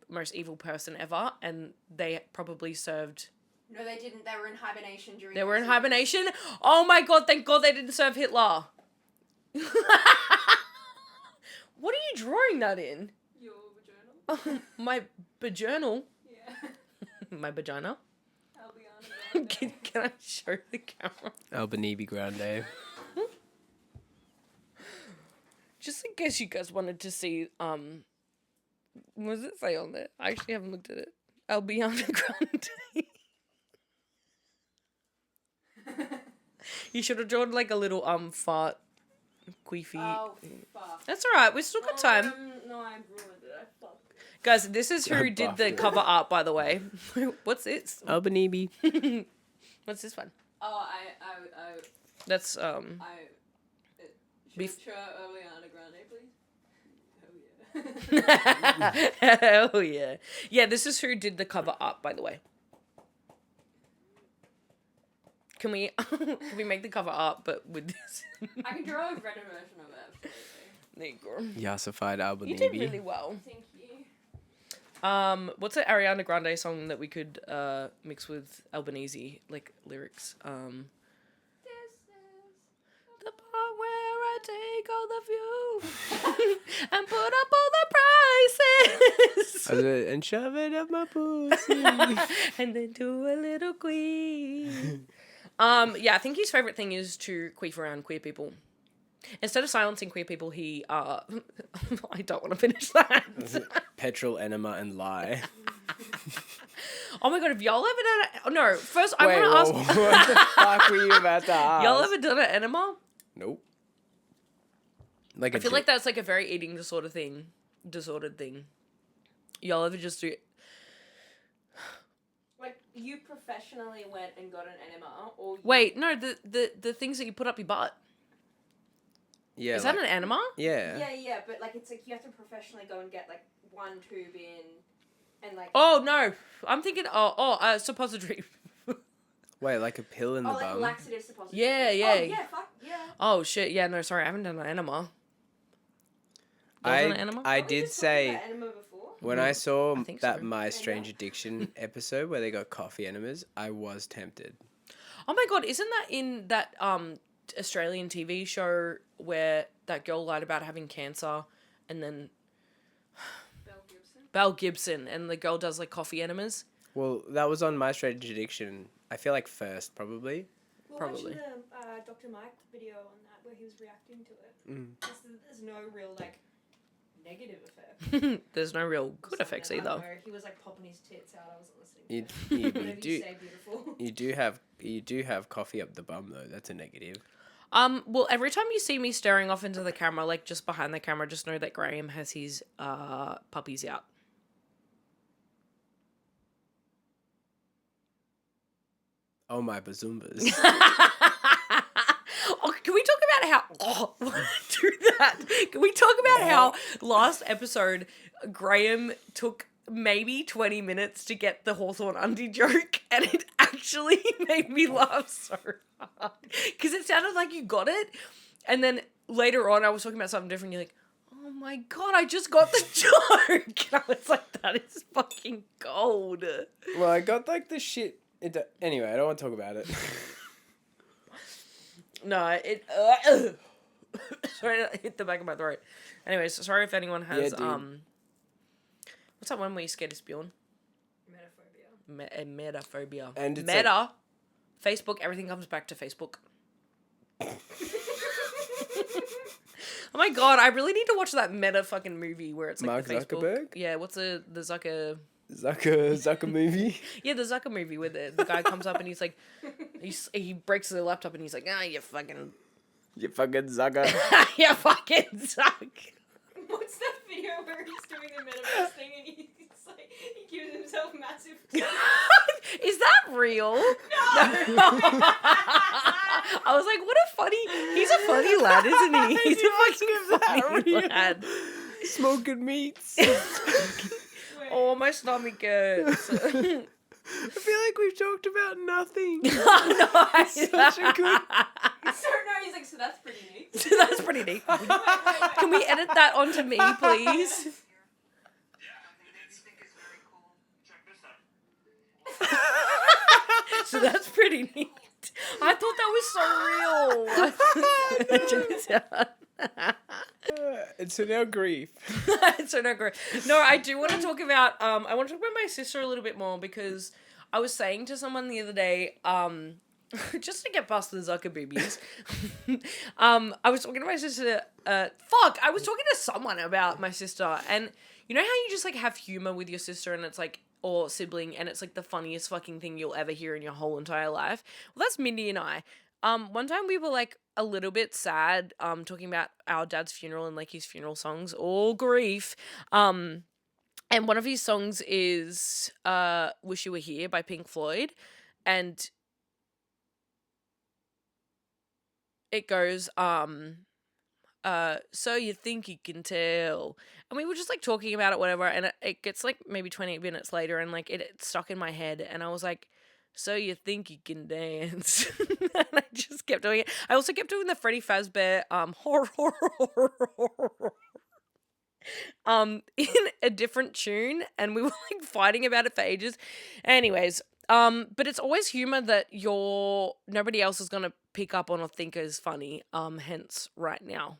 [SPEAKER 2] most evil person ever, and they probably served...
[SPEAKER 4] No, they didn't. They were in hibernation during...
[SPEAKER 2] They were in hibernation? Oh my god, thank god they didn't serve Hitler. What are you drawing that in?
[SPEAKER 4] Your vagina.
[SPEAKER 2] My journal.
[SPEAKER 4] Yeah.
[SPEAKER 2] My vagina.
[SPEAKER 4] Albiana.
[SPEAKER 2] Can I show the camera?
[SPEAKER 3] Albanibi Grande.
[SPEAKER 2] Just in case you guys wanted to see, what does it say on there? I actually haven't looked at it. Albiana Grande. You should have drawn like a little fart queefy.
[SPEAKER 4] Oh, fuck.
[SPEAKER 2] That's alright, we still got time.
[SPEAKER 4] No, I ruined it. I fucked.
[SPEAKER 2] Guys, this is who did the cover art, by the way. What's this?
[SPEAKER 3] Albanibi.
[SPEAKER 2] What's this one?
[SPEAKER 4] Oh,
[SPEAKER 2] That's
[SPEAKER 4] Beef. Show Ariana Grande, please. Oh yeah.
[SPEAKER 2] Hell yeah. Yeah, this is who did the cover art, by the way. Can we make the cover art, but with this?
[SPEAKER 4] I can draw a redder version of it, absolutely.
[SPEAKER 2] There you go.
[SPEAKER 3] Yassified Albanibi.
[SPEAKER 2] You did really well.
[SPEAKER 4] Thank you.
[SPEAKER 2] What's an Ariana Grande song that we could mix with Albanese like lyrics?
[SPEAKER 4] This is
[SPEAKER 2] the part where I take all the view and put up all the prices
[SPEAKER 3] And shove it up my pussy.
[SPEAKER 2] and then do a little queen. Yeah, I think his favourite thing is to queef around queer people. Instead of silencing queer people, he, I don't want to finish that.
[SPEAKER 3] Petrol, enema, and lie.
[SPEAKER 2] Oh my god, have y'all ever done it? No, first I want to ask.
[SPEAKER 3] What the fuck were you about to ask?
[SPEAKER 2] Y'all ever done an enema?
[SPEAKER 3] Nope.
[SPEAKER 2] I feel like that's like a very eating disordered thing. Y'all ever just do it?
[SPEAKER 4] like you professionally went and got an enema, or
[SPEAKER 2] Wait, no, the things that you put up your butt.
[SPEAKER 3] Yeah.
[SPEAKER 2] Is that an enema?
[SPEAKER 3] Yeah.
[SPEAKER 4] Yeah, but like it's like you have to professionally go and get like one tube in, and like.
[SPEAKER 2] Oh no, I'm thinking suppository.
[SPEAKER 3] Wait, like a pill in the
[SPEAKER 4] like
[SPEAKER 3] bum?
[SPEAKER 4] laxative suppository.
[SPEAKER 2] Yeah.
[SPEAKER 4] Oh yeah, fuck yeah.
[SPEAKER 2] Oh shit, yeah, no, sorry, I haven't done an enema. Y'all done an enema?
[SPEAKER 3] I
[SPEAKER 4] Have we
[SPEAKER 3] did
[SPEAKER 4] just talked
[SPEAKER 3] say
[SPEAKER 4] about enema before?
[SPEAKER 3] when I saw
[SPEAKER 2] I think
[SPEAKER 3] that
[SPEAKER 2] so.
[SPEAKER 3] My Strange Addiction episode where they got coffee enemas, I was tempted.
[SPEAKER 2] Oh my god, isn't that in that Australian TV show where that girl lied about having cancer and then Mel Gibson, and the girl does like coffee enemas.
[SPEAKER 3] Well, that was on My Strange Addiction. I feel like first, probably.
[SPEAKER 1] We're
[SPEAKER 2] Probably.
[SPEAKER 1] watching the Dr. Mike video on that where he was reacting to it.
[SPEAKER 3] Mm.
[SPEAKER 1] There's no real like negative effect.
[SPEAKER 2] There's no real good effects
[SPEAKER 1] I don't
[SPEAKER 2] either.
[SPEAKER 1] know, he was like popping his tits out. I wasn't listening.
[SPEAKER 3] You,
[SPEAKER 1] to
[SPEAKER 3] you,
[SPEAKER 1] it.
[SPEAKER 3] you
[SPEAKER 1] Whatever
[SPEAKER 3] do
[SPEAKER 1] you say, beautiful.
[SPEAKER 3] you do have coffee up the bum though. That's a negative.
[SPEAKER 2] Well, every time you see me staring off into the camera, like just behind the camera, just know that Graham has his puppies out.
[SPEAKER 3] Oh my bazoombas.
[SPEAKER 2] Oh, can we talk about how... Oh, do that. Can we talk about how last episode, Graham took maybe 20 minutes to get the Hawthorne undie joke, and it actually made me laugh so hard. Because it sounded like you got it, and then later on I was talking about something different, you're like, oh my god, I just got the joke! And I was like, that is fucking gold.
[SPEAKER 3] Well, I got like the shit. Anyway, I don't want to talk about it.
[SPEAKER 2] No, it... sorry, to hit the back of my throat. Anyways, sorry if anyone has,
[SPEAKER 3] Yeah, dude.
[SPEAKER 2] what's that one where you scared of spewing?
[SPEAKER 1] Metaphobia.
[SPEAKER 2] Metaphobia.
[SPEAKER 3] And it's
[SPEAKER 2] Meta. Facebook, everything comes back to Facebook. Oh my god, I really need to watch that Meta fucking movie where it's like
[SPEAKER 3] Mark
[SPEAKER 2] the Facebook.
[SPEAKER 3] Zuckerberg?
[SPEAKER 2] Yeah, what's the Zucker...
[SPEAKER 3] Zucker movie.
[SPEAKER 2] Yeah, the Zucker movie where the guy comes up and he's like... He breaks the laptop and he's like, you fucking...
[SPEAKER 3] You fucking Zucker.
[SPEAKER 2] you fucking suck.
[SPEAKER 1] What's that video where he's doing the metaverse thing and he's like he gives himself massive.
[SPEAKER 2] Is that real? No. I was like, what a funny... He's a funny lad, isn't he? He's a fucking funny lad.
[SPEAKER 3] Smoking meats.
[SPEAKER 2] Oh, my stomach hurts.
[SPEAKER 3] I feel like we've talked about nothing.
[SPEAKER 2] Oh, no,
[SPEAKER 3] Such a good...
[SPEAKER 1] So no, he's like, so that's pretty neat.
[SPEAKER 2] That's pretty neat. Can we edit that onto me, please? So that's pretty neat. I thought that was so real. Check this out.
[SPEAKER 3] And so now grief.
[SPEAKER 2] So no, great. No, I do want to talk about. I want to talk about my sister a little bit more because I was saying to someone the other day, just to get past the Zucker boobies, I was talking to my sister. I was talking to someone about my sister, and you know how you just like have humor with your sister, and it's like, or sibling, and it's like the funniest fucking thing you'll ever hear in your whole entire life. Well, that's Mindy and I. One time we were like a little bit sad, talking about our dad's funeral and like his funeral songs, all grief. And one of his songs is Wish You Were Here by Pink Floyd. And it goes, so you think you can tell. And we were just like talking about it, whatever, and it gets like maybe 20 minutes later and like it stuck in my head and I was like, so you think you can dance. And I just kept doing it. I also kept doing the Freddy Fazbear in a different tune, and we were like fighting about it for ages. Anyways, but it's always humor that nobody else is gonna pick up on or think is funny. Hence right now.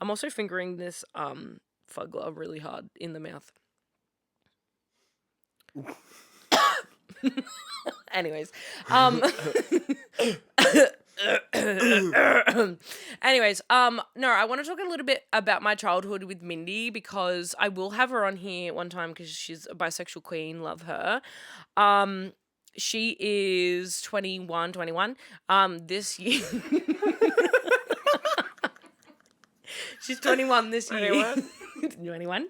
[SPEAKER 2] I'm also fingering this fug glove really hard in the mouth. Anyways, no, I want to talk a little bit about my childhood with Mindy because I will have her on here one time because she's a bisexual queen. Love her. She is 21. This year. She's 21 this year. 21.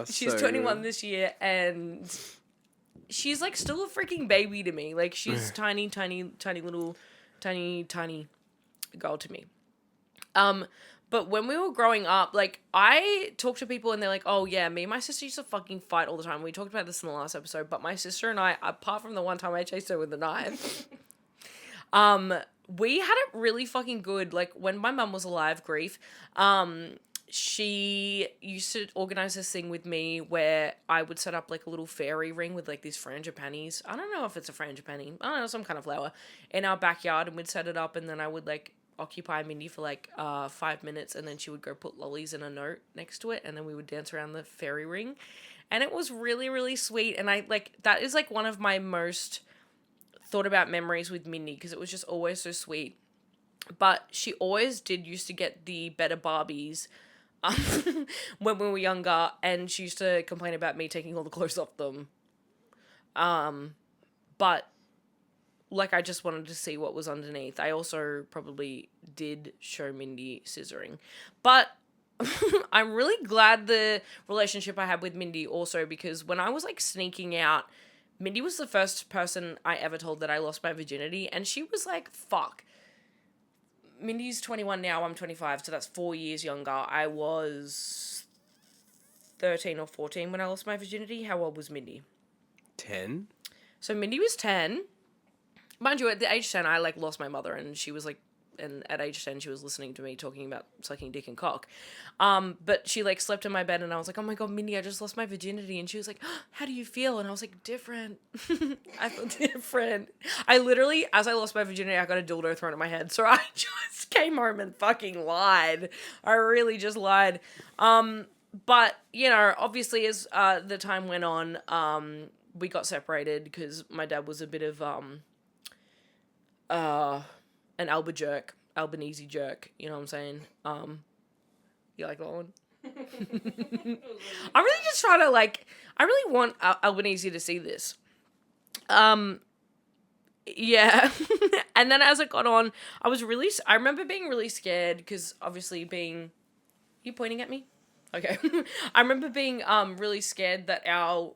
[SPEAKER 2] She's 21 this year, and she's like still a freaking baby to me. Like she's tiny little girl to me. But when we were growing up, like I talk to people and they're like, "Oh yeah, me and my sister used to fucking fight all the time." We talked about this in the last episode, but my sister and I, apart from the one time I chased her with a knife, we had it really fucking good. Like when my mum was alive, grief, she used to organize this thing with me where I would set up like a little fairy ring with like these frangipanis. I don't know if it's a frangipani. I don't know, some kind of flower in our backyard, and we'd set it up, and then I would like
[SPEAKER 5] occupy Mindy for like 5 minutes, and then she would go put lollies in a note next to it, and then we would dance around the fairy ring. And it was really, really sweet. And I like, that is like one of my most thought about memories with Mindy, because it was just always so sweet. But she always used to get the better Barbies when we were younger, and she used to complain about me taking all the clothes off them. But like, I just wanted to see what was underneath. I also probably did show Mindy scissoring. But I'm really glad the relationship I had with Mindy also, because when I was like sneaking out, Mindy was the first person I ever told that I lost my virginity, and she was like, fuck. Mindy's 21 now, I'm 25, so that's 4 years younger. I was 13 or 14 when I lost my virginity. How old was Mindy?
[SPEAKER 3] 10?
[SPEAKER 5] So Mindy was 10. Mind you, at the age 10, I like lost my mother, and she was like, and at age 10, she was listening to me talking about sucking dick and cock. But she like slept in my bed, and I was like, oh my God, Mindy, I just lost my virginity. And she was like, oh, how do you feel? And I was like, different. I feel different. I literally, as I lost my virginity, I got a dildo thrown at my head. So I just came home and fucking lied. I really just lied. But, you know, obviously as the time went on, we got separated because my dad was a bit of an Albanese jerk, you know what I'm saying? You like that one? I'm really just trying to like, I really want Albanese to see this. Yeah. And then as it got on, I remember being really scared because obviously you pointing at me? Okay. I remember being really scared that our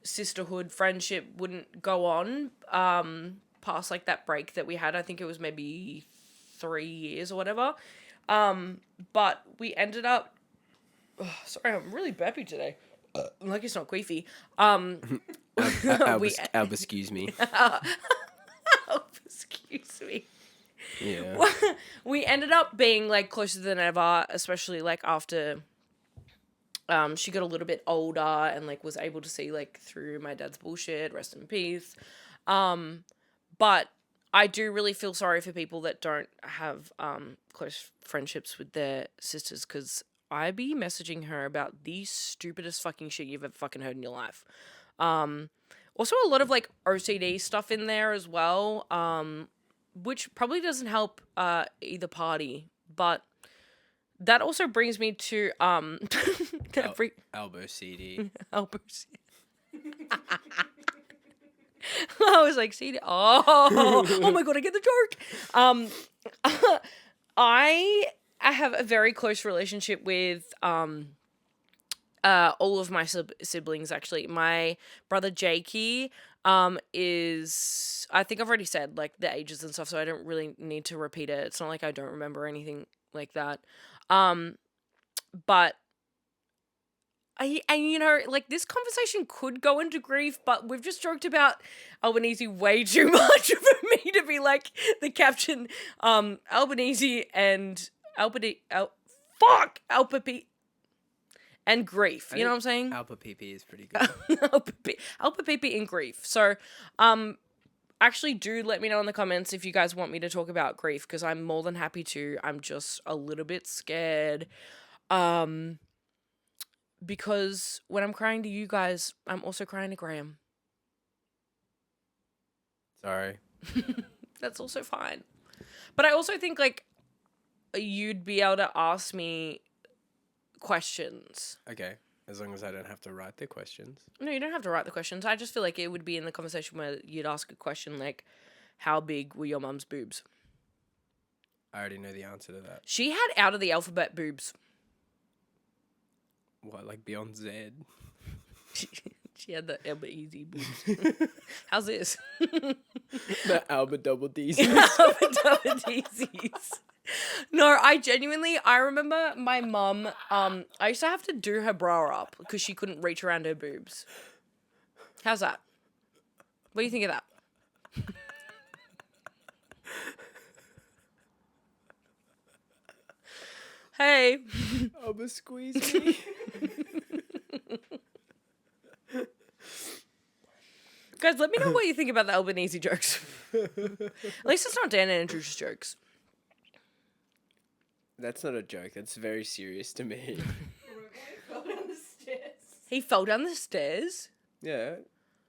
[SPEAKER 5] sisterhood friendship wouldn't go on past like that break that we had. I think it was maybe 3 years or whatever. But we ended up, sorry, I'm really burpy today. Like it's not queefy.
[SPEAKER 3] Excuse me.
[SPEAKER 5] Excuse me.
[SPEAKER 3] Yeah.
[SPEAKER 5] We ended up being like closer than ever, especially like after she got a little bit older and like was able to see like through my dad's bullshit, rest in peace. But I do really feel sorry for people that don't have close friendships with their sisters, because I be messaging her about the stupidest fucking shit you've ever fucking heard in your life. Also a lot of like OCD stuff in there as well, which probably doesn't help either party, but that also brings me to
[SPEAKER 3] Elbow CD.
[SPEAKER 5] Elbow CD. I was like, CD. Oh my God, I get the joke. I have a very close relationship with all of my siblings, actually. My brother Jakey is, I think I've already said like the ages and stuff, so I don't really need to repeat it. It's not like I don't remember anything like that. But you know, like this conversation could go into grief, but we've just joked about Albanese way too much for me to be like the caption, Albanese and Alpapi and grief. You know what I'm saying?
[SPEAKER 3] Alpapipi is pretty good.
[SPEAKER 5] Alpapipi and grief. So, actually do let me know in the comments if you guys want me to talk about grief, because I'm more than happy to. I'm just a little bit scared. Because when I'm crying to you guys, I'm also crying to Graham.
[SPEAKER 3] Sorry.
[SPEAKER 5] That's also fine. But I also think, like, you'd be able to ask me questions.
[SPEAKER 3] Okay. As long as I don't have to write the questions.
[SPEAKER 5] No, you don't have to write the questions. I just feel like it would be in the conversation where you'd ask a question like, how big were your mum's boobs?
[SPEAKER 3] I already know the answer to that.
[SPEAKER 5] She had out of the alphabet boobs.
[SPEAKER 3] What, like beyond Z?
[SPEAKER 5] She had the Alba Easy boobs. How's this?
[SPEAKER 3] The Alba Double D's.
[SPEAKER 5] Alba Double D's. No, I remember my mum, I used to have to do her bra up because she couldn't reach around her boobs. How's that? What do you think of that? Hey.
[SPEAKER 3] Alba squeeze me.
[SPEAKER 5] Guys, let me know what you think about the Albanese jokes. At least it's not Dan and Andrew's jokes.
[SPEAKER 3] That's not a joke. That's very serious to me.
[SPEAKER 1] Fell down the stairs.
[SPEAKER 5] He fell down the stairs.
[SPEAKER 3] Yeah.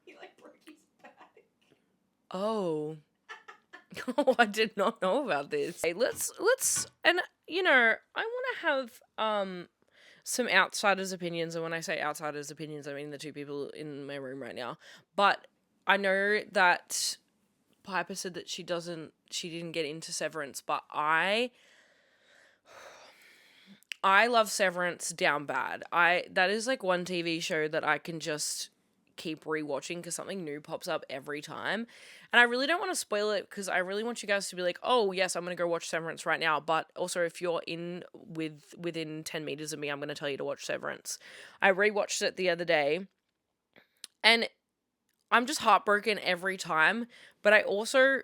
[SPEAKER 1] He like broke his back.
[SPEAKER 5] Oh. Oh, I did not know about this. Hey, let's and you know, I want to have some outsiders' opinions, and when I say outsiders' opinions, I mean the two people in my room right now. But I know that Piper said that she didn't get into Severance, but I love Severance down bad. That is like one TV show that I can just keep rewatching because something new pops up every time. And I really don't want to spoil it because I really want you guys to be like, oh yes, I'm gonna go watch Severance right now. But also, if you're within 10 meters of me, I'm gonna tell you to watch Severance. I rewatched it the other day, and I'm just heartbroken every time. But I also,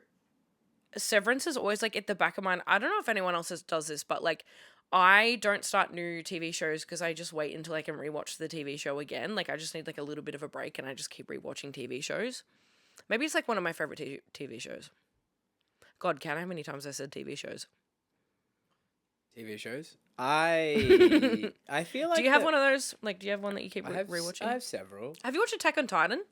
[SPEAKER 5] Severance is always like at the back of my mind. I don't know if anyone else does this, but like, I don't start new TV shows because I just wait until I can rewatch the TV show again. Like, I just need like a little bit of a break and I just keep rewatching TV shows. Maybe it's like one of my favorite TV shows. God, count how many times I said TV shows.
[SPEAKER 3] TV shows? I feel like...
[SPEAKER 5] Do you have one of those? Like, do you have one that you keep rewatching?
[SPEAKER 3] I have several.
[SPEAKER 5] Have you watched Attack on Titan?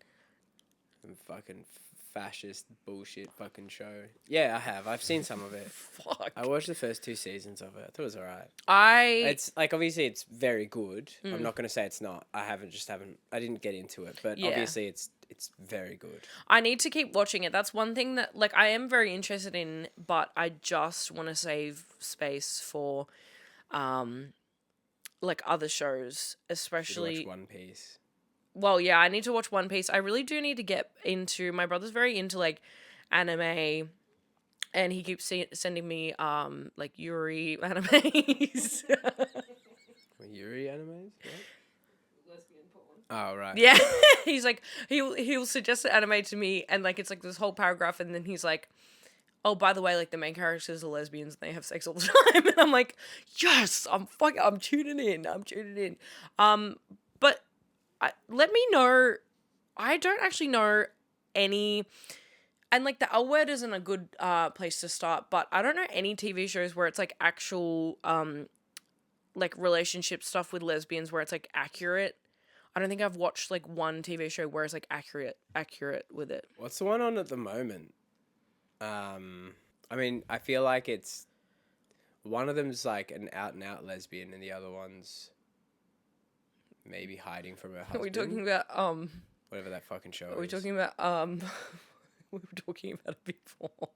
[SPEAKER 3] Fucking fascist bullshit fucking show. Yeah, I have. I've seen some of it.
[SPEAKER 5] Fuck.
[SPEAKER 3] I watched the first 2 seasons of it. I thought it was alright. It's like, obviously it's very good. I'm not gonna say it's not. I didn't get into it, but obviously it's very good.
[SPEAKER 5] I need to keep watching it. That's one thing that like I am very interested in, but I just want to save space for like other shows, especially
[SPEAKER 3] Did you watch One Piece?
[SPEAKER 5] Well, yeah, I need to watch One Piece. I really do need to get into... My brother's very into, like, anime, and he keeps sending me, like, Yuri animes.
[SPEAKER 3] Yuri animes? What?
[SPEAKER 1] Lesbian porn.
[SPEAKER 3] Oh, right.
[SPEAKER 5] Yeah. He's like... He'll suggest an anime to me, and, like, it's, like, this whole paragraph, and then he's like, oh, by the way, like, the main characters are lesbians, and they have sex all the time. And I'm like, yes! I'm tuning in. But... let me know. I don't actually know any, and like the L Word isn't a good place to start, but I don't know any TV shows where it's like actual like relationship stuff with lesbians where it's like accurate. I don't think I've watched like one TV show where it's like accurate with it.
[SPEAKER 3] What's the one on at the moment? I mean, I feel like it's one of them's like an out and out lesbian, and the other one's maybe hiding from her husband.
[SPEAKER 5] Are we talking about
[SPEAKER 3] whatever that fucking show is.
[SPEAKER 5] Are we talking about we were talking about it before.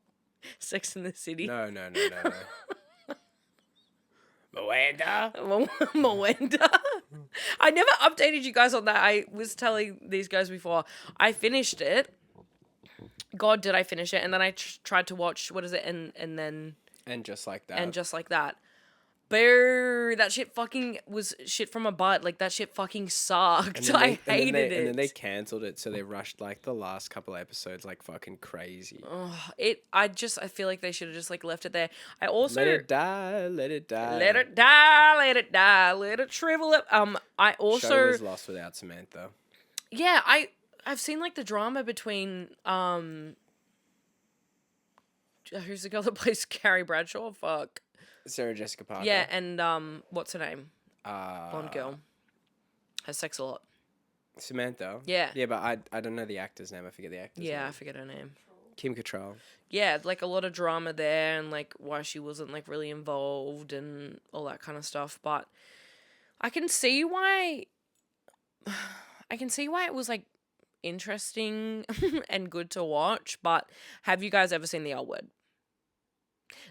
[SPEAKER 5] Sex in the City.
[SPEAKER 3] No. Moanda.
[SPEAKER 5] Moanda. I never updated you guys on that. I was telling these guys before. I finished it. God, did I finish it? And then I tried to watch, what is it? And
[SPEAKER 3] Just Like That.
[SPEAKER 5] And Just Like That. Boo! That shit fucking was shit from a butt. Like, that shit fucking sucked. I hated it.
[SPEAKER 3] And then they cancelled it, so they rushed, like, the last couple episodes like fucking crazy.
[SPEAKER 5] I feel like they should have just, like, left it there. I also...
[SPEAKER 3] Let it die, let it die.
[SPEAKER 5] Let it die, let it die, let it shrivel up. I also...
[SPEAKER 3] Show was lost without Samantha.
[SPEAKER 5] Yeah, I've seen, like, the drama between, who's the girl that plays Carrie Bradshaw? Fuck.
[SPEAKER 3] Sarah Jessica Parker.
[SPEAKER 5] Yeah, and what's her name? Blonde girl. Has sex a lot.
[SPEAKER 3] Samantha.
[SPEAKER 5] Yeah.
[SPEAKER 3] Yeah, but I don't know the actor's name. I forget the actor's name.
[SPEAKER 5] Yeah, I forget her name.
[SPEAKER 3] Kim Cattrall.
[SPEAKER 5] Yeah, like a lot of drama there, and like why she wasn't like really involved and all that kind of stuff. But I can see why. I can see why it was like interesting and good to watch. But have you guys ever seen the L Word?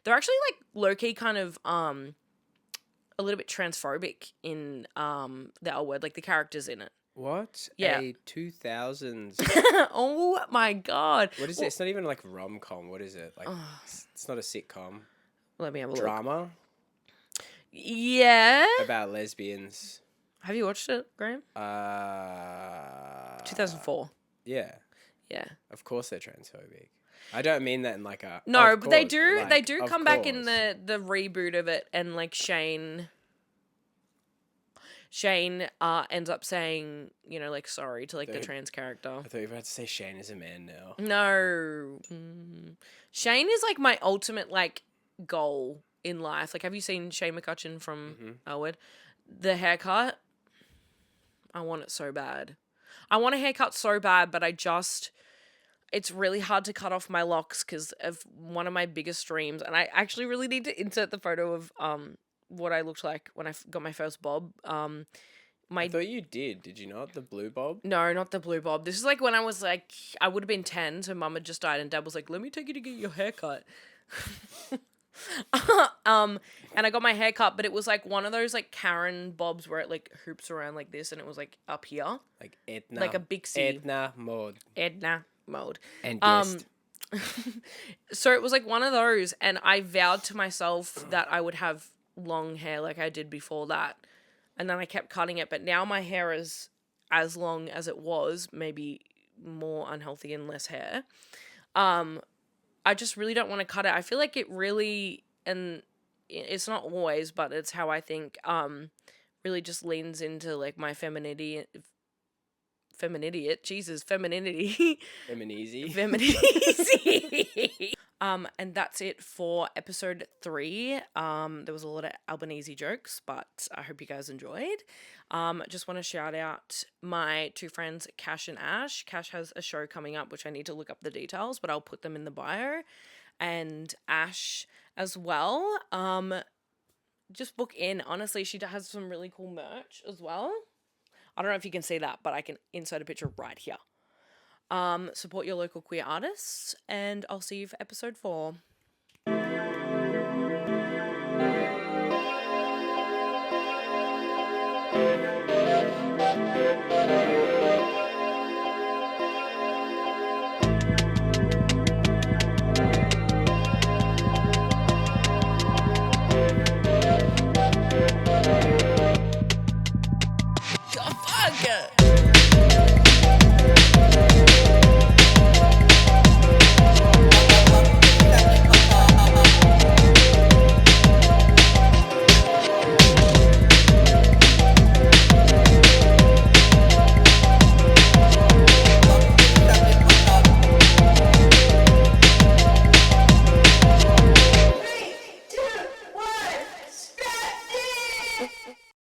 [SPEAKER 5] They're actually like low key kind of a little bit transphobic in the L Word, like the characters in it.
[SPEAKER 3] What?
[SPEAKER 5] Yeah.
[SPEAKER 3] A 2000s.
[SPEAKER 5] Oh my god.
[SPEAKER 3] What is it? It's not even like rom-com. What is it? Like it's not a sitcom.
[SPEAKER 5] Let me have a look.
[SPEAKER 3] Drama
[SPEAKER 5] Yeah.
[SPEAKER 3] about lesbians.
[SPEAKER 5] Have you watched it, Graham? 2004.
[SPEAKER 3] Yeah.
[SPEAKER 5] Yeah.
[SPEAKER 3] Of course they're transphobic. I don't mean that in like a
[SPEAKER 5] No,
[SPEAKER 3] of
[SPEAKER 5] but they
[SPEAKER 3] course,
[SPEAKER 5] do
[SPEAKER 3] like,
[SPEAKER 5] they do
[SPEAKER 3] of
[SPEAKER 5] come back in
[SPEAKER 3] course.
[SPEAKER 5] the reboot of it, and like Shane Shane ends up saying, you know, like, sorry to, like, the
[SPEAKER 3] Dude.
[SPEAKER 5] trans character.
[SPEAKER 3] I thought you were about to say Shane is a man now.
[SPEAKER 5] No. Shane is, like, my ultimate, like, goal in life. Like, have you seen Shane McCutcheon from Elwood? The haircut, I want it so bad. I want a haircut so bad, but it's really hard to cut off my locks because of one of my biggest dreams. And I actually really need to insert the photo of what I looked like when I got my first bob.
[SPEAKER 3] I thought you did. Did you not? The blue bob?
[SPEAKER 5] No, not the blue bob. This is like when I was like, I would have been 10, so mum had just died, and dad was like, let me take you to get your haircut. And I got my hair cut, but it was like one of those like Karen bobs where it like hoops around like this, and it was like up here,
[SPEAKER 3] Like Edna.
[SPEAKER 5] like a Bixie.
[SPEAKER 3] Edna mode.
[SPEAKER 5] Edna mode.
[SPEAKER 3] And guest.
[SPEAKER 5] So it was like one of those, and I vowed to myself that I would have long hair like I did before that, and then I kept cutting it, but now my hair is as long as it was, maybe more unhealthy and less hair. I just really don't want to cut it. I feel like it really, and it's not always, but it's how I think, really just leans into like my femininity. Femininity. Femininity. And that's it for episode 3. There was a lot of Albanese jokes, but I hope you guys enjoyed. Just want to shout out my 2 friends, Cash and Ash. Cash has a show coming up, which I need to look up the details, but I'll put them in the bio. And Ash as well. Just book in. Honestly, she has some really cool merch as well. I don't know if you can see that, but I can insert a picture right here. Support your local queer artists, and I'll see you for episode 4.